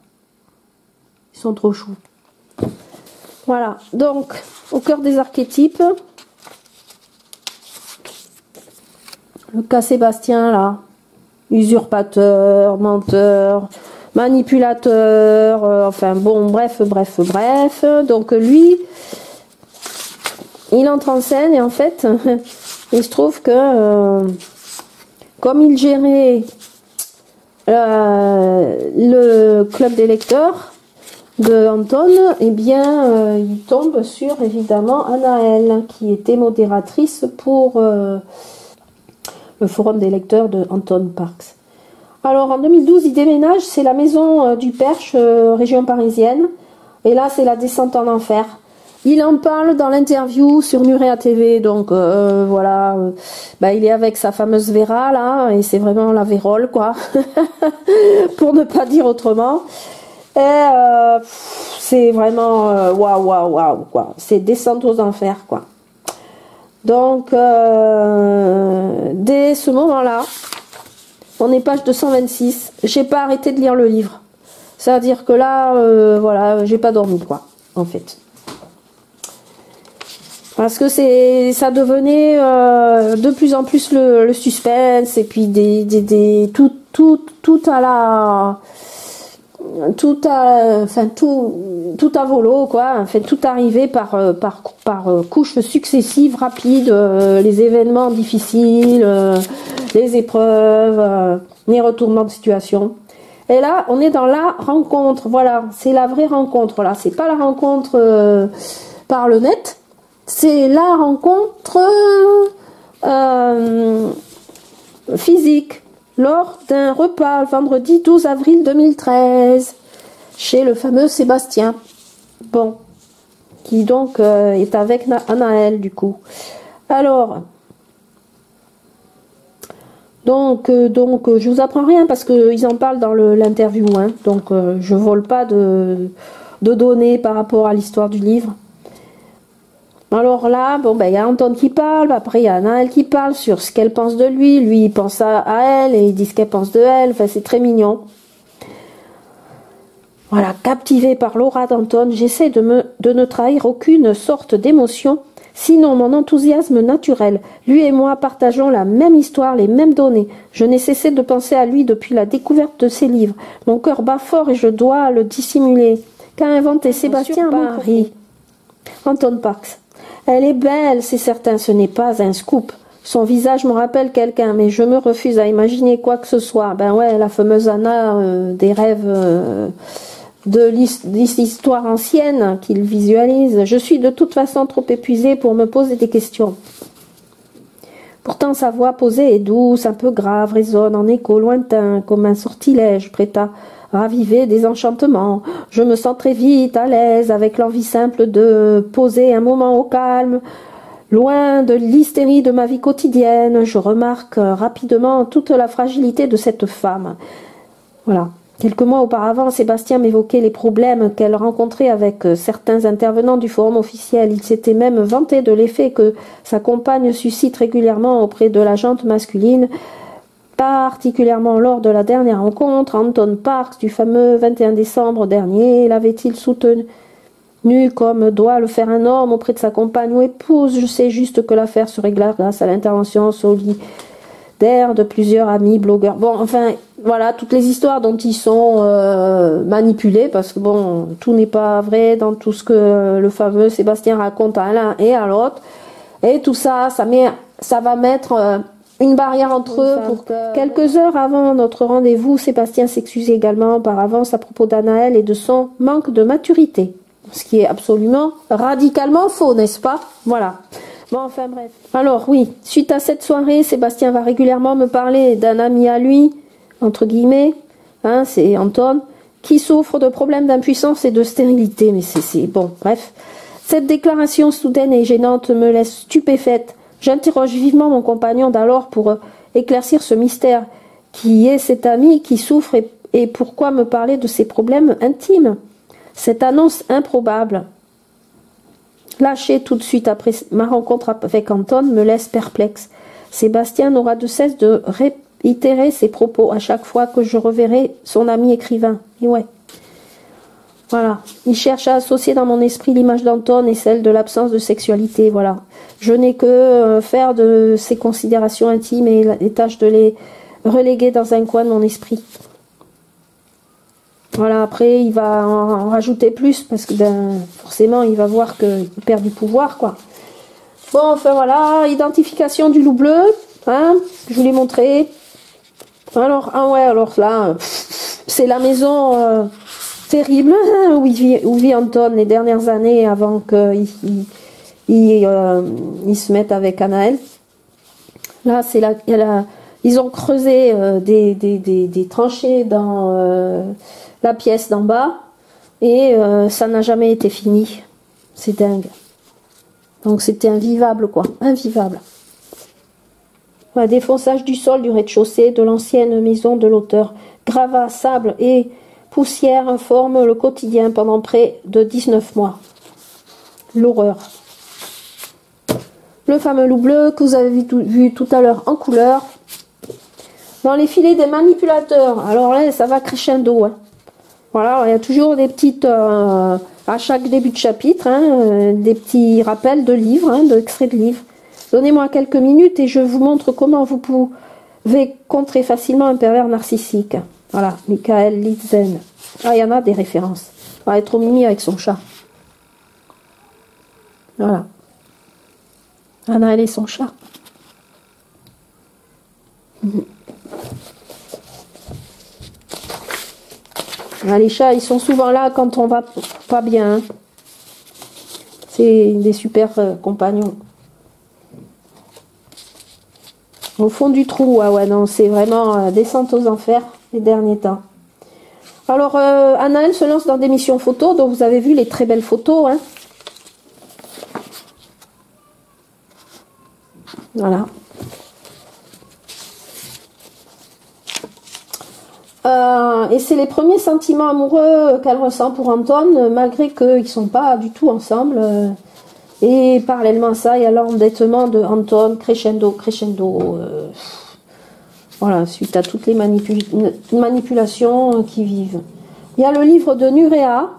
Ils sont trop choux. Voilà, donc, au cœur des archétypes, le cas Sébastien, là, usurpateur, menteur, manipulateur, enfin bon, bref. Donc lui, il entre en scène et en fait, il se trouve que... comme il gérait le club des lecteurs de Anton, eh bien, il tombe sur, évidemment, Anaël, qui était modératrice pour le forum des lecteurs de Anton Parks. Alors, en 2012, il déménage, c'est la maison du Perche, région parisienne, et là, c'est la descente en enfer. Il en parle dans l'interview sur Nurea TV, donc voilà, il est avec sa fameuse Vera là, et c'est vraiment la vérole quoi, pour ne pas dire autrement. Et c'est vraiment waouh waouh waouh quoi, c'est descente aux enfers quoi. Donc dès ce moment-là, on est page 226, j'ai pas arrêté de lire le livre. C'est-à-dire que là, voilà, j'ai pas dormi quoi, en fait. Parce que ça devenait de plus en plus le suspense et puis tout à volo quoi, enfin tout arrivé par couches successives, rapides, les événements difficiles, les épreuves, les retournements de situation. Et là, on est dans la rencontre, voilà, c'est la vraie rencontre là, c'est pas la rencontre par le net. C'est la rencontre physique lors d'un repas le vendredi 12 avril 2013 chez le fameux Sébastien. Bon, qui donc est avec Anaël du coup. Alors, donc je vous apprends rien parce qu'ils en parlent dans l'interview, hein, donc je vole pas de données par rapport à l'histoire du livre. Alors là, bon, il y a Anton qui parle, après il y a Anaël qui parle sur ce qu'elle pense de lui, lui il pense à elle et il dit ce qu'elle pense de elle, enfin c'est très mignon. Voilà, captivée par l'aura d'Anton, j'essaie de ne trahir aucune sorte d'émotion, sinon mon enthousiasme naturel. Lui et moi partageons la même histoire, les mêmes données. Je n'ai cessé de penser à lui depuis la découverte de ses livres. Mon cœur bat fort et je dois le dissimuler. Qu'a inventé Sébastien Paris? Anton Parks. Elle est belle, c'est certain, ce n'est pas un scoop. Son visage me rappelle quelqu'un, mais je me refuse à imaginer quoi que ce soit. Ben ouais, la fameuse Anna des rêves de l'histoire ancienne qu'il visualise. Je suis de toute façon trop épuisée pour me poser des questions. Pourtant sa voix posée est douce, un peu grave, résonne en écho lointain, comme un sortilège prêt à raviver des enchantements. Je me sens très vite à l'aise avec l'envie simple de poser un moment au calme, loin de l'hystérie de ma vie quotidienne. Je remarque rapidement toute la fragilité de cette femme. Voilà. Quelques mois auparavant, Sébastien m'évoquait les problèmes qu'elle rencontrait avec certains intervenants du forum officiel. Il s'était même vanté de l'effet que sa compagne suscite régulièrement auprès de la gente masculine, particulièrement lors de la dernière rencontre. Anton Parks du fameux 21 décembre dernier, l'avait-il soutenu comme doit le faire un homme auprès de sa compagne ou épouse. Je sais juste que l'affaire se régla grâce à l'intervention solidaire de plusieurs amis blogueurs. Bon, enfin, voilà, toutes les histoires dont ils sont manipulés, parce que bon, tout n'est pas vrai dans tout ce que le fameux Sébastien raconte à l'un et à l'autre. Et tout ça, ça va mettre une barrière entre eux. Pour quelques heures avant notre rendez-vous, Sébastien s'excusait également par avance à propos d'Anaël et de son manque de maturité. Ce qui est absolument radicalement faux, n'est-ce pas? Voilà. Bon, enfin bref. Alors oui, suite à cette soirée, Sébastien va régulièrement me parler d'un ami à lui, entre guillemets, hein, c'est Anton, qui souffre de problèmes d'impuissance et de stérilité. Mais c'est bon, bref. Cette déclaration soudaine et gênante me laisse stupéfaite. J'interroge vivement mon compagnon d'alors pour éclaircir ce mystère. Qui est cet ami qui souffre et pourquoi me parler de ses problèmes intimes? Cette annonce improbable, lâchée tout de suite après ma rencontre avec Anton, me laisse perplexe. Sébastien n'aura de cesse de réitérer ses propos à chaque fois que je reverrai son ami écrivain. Et ouais. Voilà. Il cherche à associer dans mon esprit l'image d'Anton et celle de l'absence de sexualité. Voilà. Je n'ai que faire de ces considérations intimes et tâche de les reléguer dans un coin de mon esprit. Voilà, après, il va en rajouter plus, parce que forcément, il va voir qu'il perd du pouvoir, quoi. Bon, enfin, voilà, identification du loup bleu, hein, je vous l'ai montré. Alors, ah ouais, alors là, c'est la maison terrible, hein, où vit Anton les dernières années avant qu'il se mette avec Anaël. Là, c'est ils ont creusé des tranchées dans la pièce d'en bas et ça n'a jamais été fini. C'est dingue. Donc c'était invivable, quoi. Invivable. Un défonçage du sol du rez-de-chaussée de l'ancienne maison de l'auteur. Gravats, sable et poussière informent le quotidien pendant près de 19 mois. L'horreur. Le fameux loup bleu que vous avez vu tout à l'heure en couleur. Dans les filets des manipulateurs. Alors là, ça va crescendo. Hein. Voilà, il y a toujours des petites... à chaque début de chapitre, hein, des petits rappels de livres, hein, d'extraits de livres. Donnez-moi quelques minutes et je vous montre comment vous pouvez contrer facilement un pervers narcissique. Voilà, Michael Litzen. Ah, il y en a des références. Ah, elle est trop mimi avec son chat. Voilà. Anna, elle est son chat. Ah, les chats, ils sont souvent là quand on va pas bien. Hein. C'est des super compagnons. Au fond du trou, ah ouais, non, c'est vraiment descente aux enfers les derniers temps. Alors, Anna, elle se lance dans des missions photos, donc vous avez vu les très belles photos. Hein. Voilà. Et c'est les premiers sentiments amoureux qu'elle ressent pour Anton, malgré qu'ils ne sont pas du tout ensemble. Et parallèlement à ça, il y a l'endettement de Anton, crescendo. Voilà, suite à toutes les manipulations qui vivent. Il y a le livre de Nurea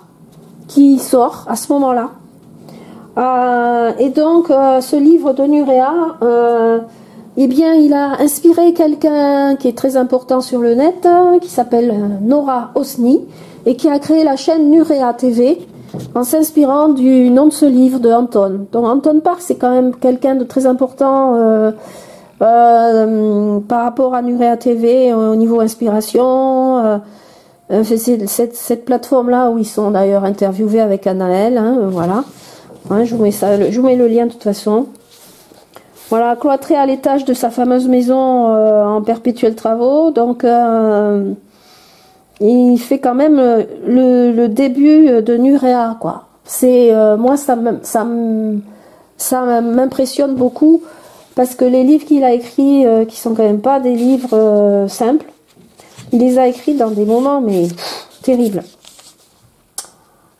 qui sort à ce moment-là. Et donc, ce livre de Nurea, eh bien, il a inspiré quelqu'un qui est très important sur le net, qui s'appelle Nora Osni, et qui a créé la chaîne Nurea TV, en s'inspirant du nom de ce livre de Anton. Donc, Anton Park, c'est quand même quelqu'un de très important par rapport à Nurea TV au niveau inspiration. C'est cette plateforme-là où ils sont d'ailleurs interviewés avec Anaël, hein, voilà. Ouais, je vous mets le lien de toute façon. Voilà, cloîtré à l'étage de sa fameuse maison en perpétuels travaux. Donc, il fait quand même le début de Nurea, quoi. C'est moi, ça m'impressionne beaucoup parce que les livres qu'il a écrits, qui sont quand même pas des livres simples, il les a écrits dans des moments mais terribles.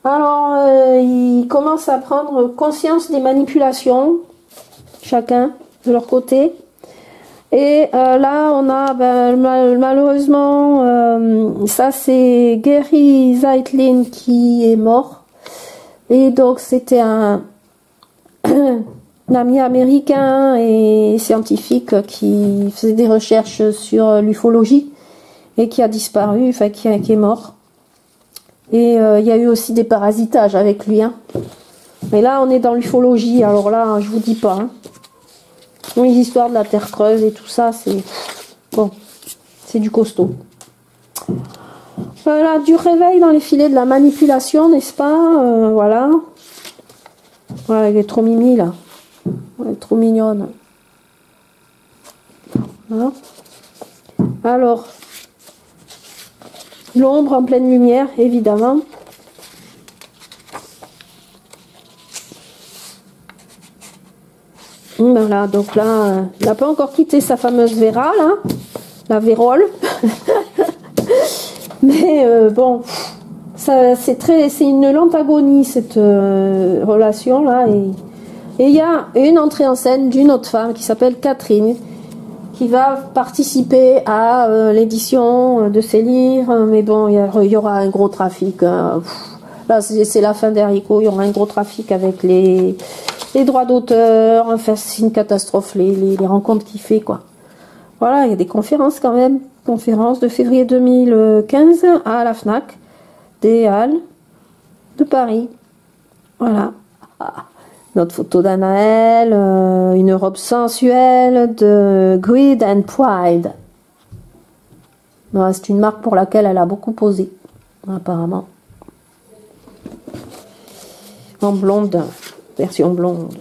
Alors, il commence à prendre conscience des manipulations, chacun de leur côté. Et là, on a malheureusement, ça c'est Gary Zeitlin qui est mort. Et donc, c'était un ami américain et scientifique qui faisait des recherches sur l'ufologie et qui a disparu, enfin qui est mort. Et il y a eu aussi des parasitages avec lui. Hein. Mais là, on est dans l'ufologie. Alors là, je vous dis pas. Hein. Les histoires de la Terre creuse et tout ça, c'est bon, c'est du costaud. Voilà, du réveil dans les filets de la manipulation, n'est-ce pas voilà. Voilà, elle est trop mimi là. Elle est trop mignonne. Voilà. Alors, l'ombre en pleine lumière, évidemment. Voilà, donc là, il n'a pas encore quitté sa fameuse Vera, là, la vérole. Mais bon, c'est une lente agonie, cette relation-là. Et il y a une entrée en scène d'une autre femme qui s'appelle Catherine, qui va participer à l'édition de ses livres. Mais bon, il y aura un gros trafic. Hein. Là, c'est la fin d'Erico, il y aura un gros trafic avec les droits d'auteur, enfin c'est une catastrophe les rencontres qu'il fait, quoi. Voilà, il y a des conférences quand même, conférences de février 2015 à la FNAC des Halles de Paris. Voilà. Notre photo d'Anaël, une robe sensuelle de Greed and Pride. C'est une marque pour laquelle elle a beaucoup posé, apparemment. En blonde. Version blonde.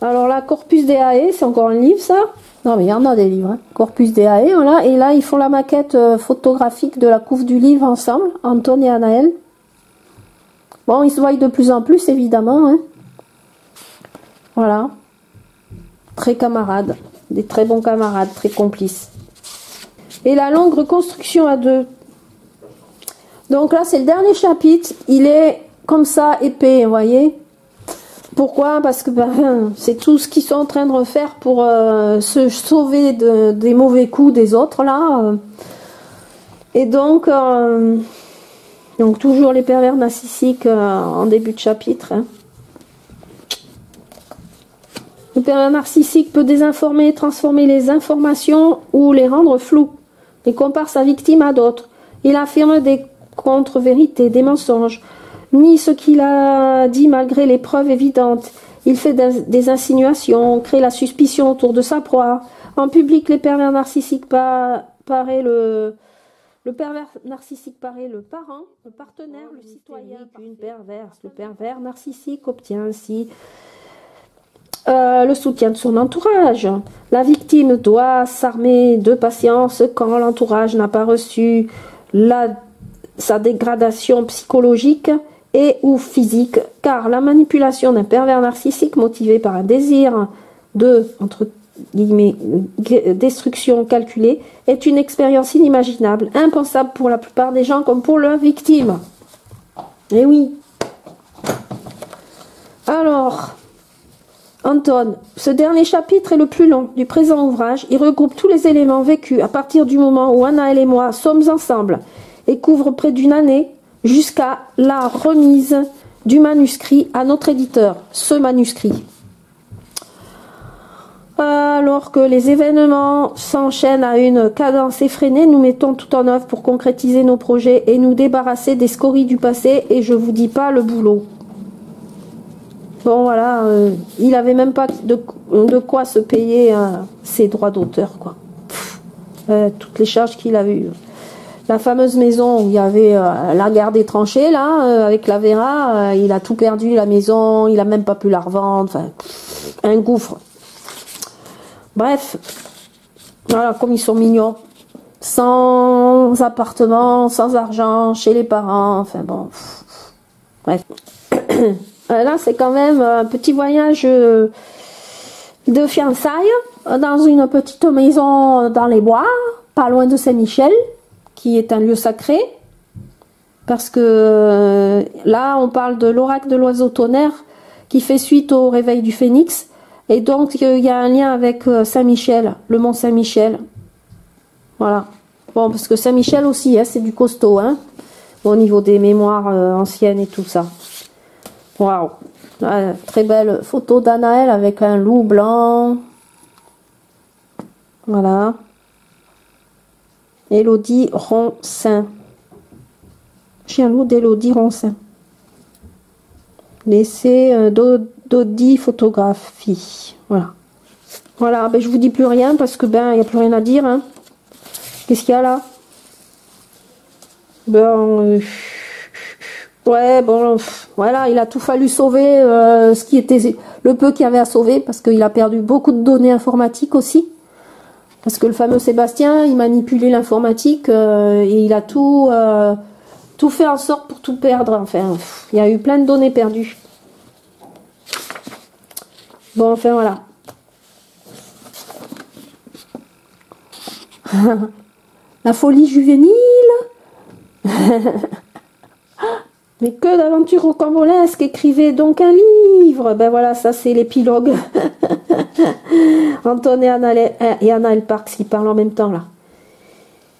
Alors là, Corpus Deae, c'est encore un livre, ça? Non, mais il y en a des livres. Hein. Corpus Deae, voilà. Et là, ils font la maquette photographique de la couve du livre ensemble, Anton et Anaël. Bon, ils se voient de plus en plus, évidemment. Hein. Voilà. Très camarades. Des très bons camarades, très complices. Et la longue reconstruction à deux. Donc là, c'est le dernier chapitre. Il est comme ça, épais, vous voyez. Pourquoi? Parce que c'est tout ce qu'ils sont en train de refaire pour se sauver des mauvais coups des autres, là. Et donc toujours les pervers narcissiques en début de chapitre. Hein. Le pervers narcissique peut désinformer, transformer les informations ou les rendre floues. Il compare sa victime à d'autres. Il affirme des contre-vérités, des mensonges, nie ce qu'il a dit malgré les preuves évidentes. Il fait des insinuations, crée la suspicion autour de sa proie. En public, les pervers narcissiques le pervers narcissique paraît le parent, le partenaire, le citoyen, une perverse. Le pervers narcissique obtient ainsi le soutien de son entourage. La victime doit s'armer de patience quand l'entourage n'a pas reçu sa dégradation psychologique et ou physique, car la manipulation d'un pervers narcissique motivé par un désir de, entre guillemets, destruction calculée est une expérience inimaginable, impensable pour la plupart des gens comme pour leur victime. Eh oui. Alors, Anton, ce dernier chapitre est le plus long du présent ouvrage. Il regroupe tous les éléments vécus à partir du moment où Anaël et moi sommes ensemble et couvre près d'une année jusqu'à la remise du manuscrit à notre éditeur, ce manuscrit. Alors que les événements s'enchaînent à une cadence effrénée, nous mettons tout en œuvre pour concrétiser nos projets et nous débarrasser des scories du passé, et je vous dis pas le boulot. Bon voilà, il avait même pas de quoi se payer ses droits d'auteur, quoi. Toutes les charges qu'il a eues. La fameuse maison où il y avait la guerre des tranchées, là, avec la Vera, il a tout perdu, la maison, il a même pas pu la revendre, enfin, un gouffre. Bref, voilà, comme ils sont mignons. Sans appartement, sans argent, chez les parents, enfin bon. Bref. Là, c'est quand même un petit voyage de fiançailles dans une petite maison dans les bois, pas loin de Saint-Michel, qui est un lieu sacré. Parce que là, on parle de l'oracle de l'oiseau tonnerre qui fait suite au réveil du phénix. Et donc, il y a un lien avec Saint-Michel, le mont Saint-Michel. Voilà. Bon, parce que Saint-Michel aussi, hein, c'est du costaud, hein, au niveau des mémoires anciennes et tout ça. Waouh. Très belle photo d'Anaël avec un loup blanc. Voilà. Élodie Roncin. Chien loup d'Élodie Roncin. L'essai d'Audi Photographie. Voilà. Voilà, ben je vous dis plus rien parce que ben il n'y a plus rien à dire. Hein. Qu'est-ce qu'il y a là? Ben ouais, bon, voilà, il a tout fallu sauver ce qui était le peu qu'il y avait à sauver parce qu'il a perdu beaucoup de données informatiques aussi. Parce que le fameux Sébastien, il manipulait l'informatique et il a tout fait en sorte pour tout perdre. Enfin, il y a eu plein de données perdues. Bon, enfin voilà. La folie juvénile. Mais que d'aventures rocambolesques, écrivez donc un livre. Ben voilà, ça c'est l'épilogue. Anton et Anaël Parks qui parlent en même temps là.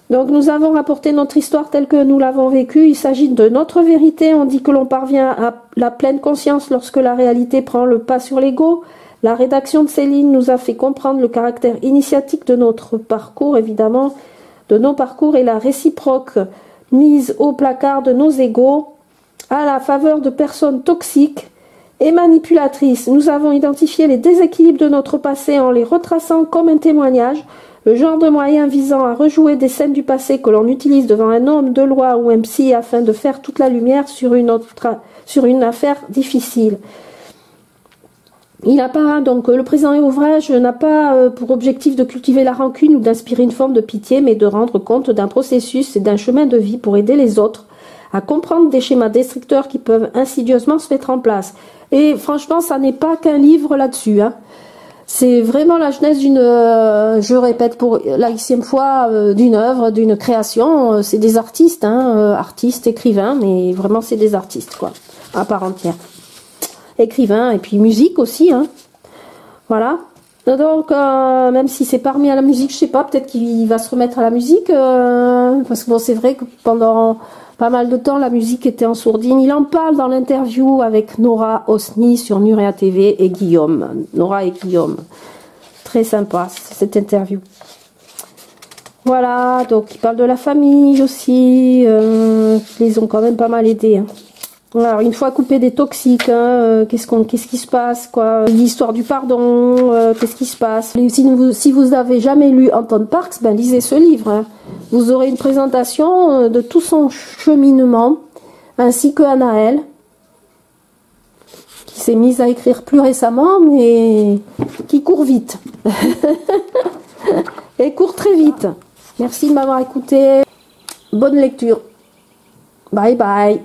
Donc nous avons rapporté notre histoire telle que nous l'avons vécue. Il s'agit de notre vérité. On dit que l'on parvient à la pleine conscience lorsque la réalité prend le pas sur l'ego. La rédaction de ces lignes nous a fait comprendre le caractère initiatique de notre parcours, évidemment, de nos parcours et la réciproque mise au placard de nos égos à la faveur de personnes toxiques et manipulatrices. Nous avons identifié les déséquilibres de notre passé en les retraçant comme un témoignage, le genre de moyen visant à rejouer des scènes du passé que l'on utilise devant un homme de loi ou un psy afin de faire toute la lumière sur une affaire difficile. Il apparaît donc que le présent ouvrage n'a pas pour objectif de cultiver la rancune ou d'inspirer une forme de pitié, mais de rendre compte d'un processus et d'un chemin de vie pour aider les autres à comprendre des schémas destructeurs qui peuvent insidieusement se mettre en place. Et franchement, ça n'est pas qu'un livre là-dessus, hein. C'est vraiment la genèse d'une, je répète pour la xème fois, d'une œuvre, d'une création. C'est des artistes, hein, artistes, écrivains, mais vraiment c'est des artistes, quoi, à part entière. Écrivains et puis musique aussi, hein. Voilà. Donc, même si c'est pas remis à la musique, je sais pas, peut-être qu'il va se remettre à la musique, parce que bon, c'est vrai que pendant pas mal de temps, la musique était en sourdine. Il en parle dans l'interview avec Nora Osni sur Nurea TV et Guillaume. Nora et Guillaume. Très sympa, cette interview. Voilà, donc il parle de la famille aussi. Ils les ont quand même pas mal aidés, hein. Alors, une fois coupé des toxiques, hein, qu'est-ce qui se passe, quoi? L'histoire du pardon, qu'est-ce qui se passe? Si vous avez jamais lu Anton Parks, ben lisez ce livre, hein. Vous aurez une présentation de tout son cheminement, ainsi que Anaël, qui s'est mise à écrire plus récemment, mais qui court vite. Et court très vite. Merci de m'avoir écouté. Bonne lecture. Bye bye.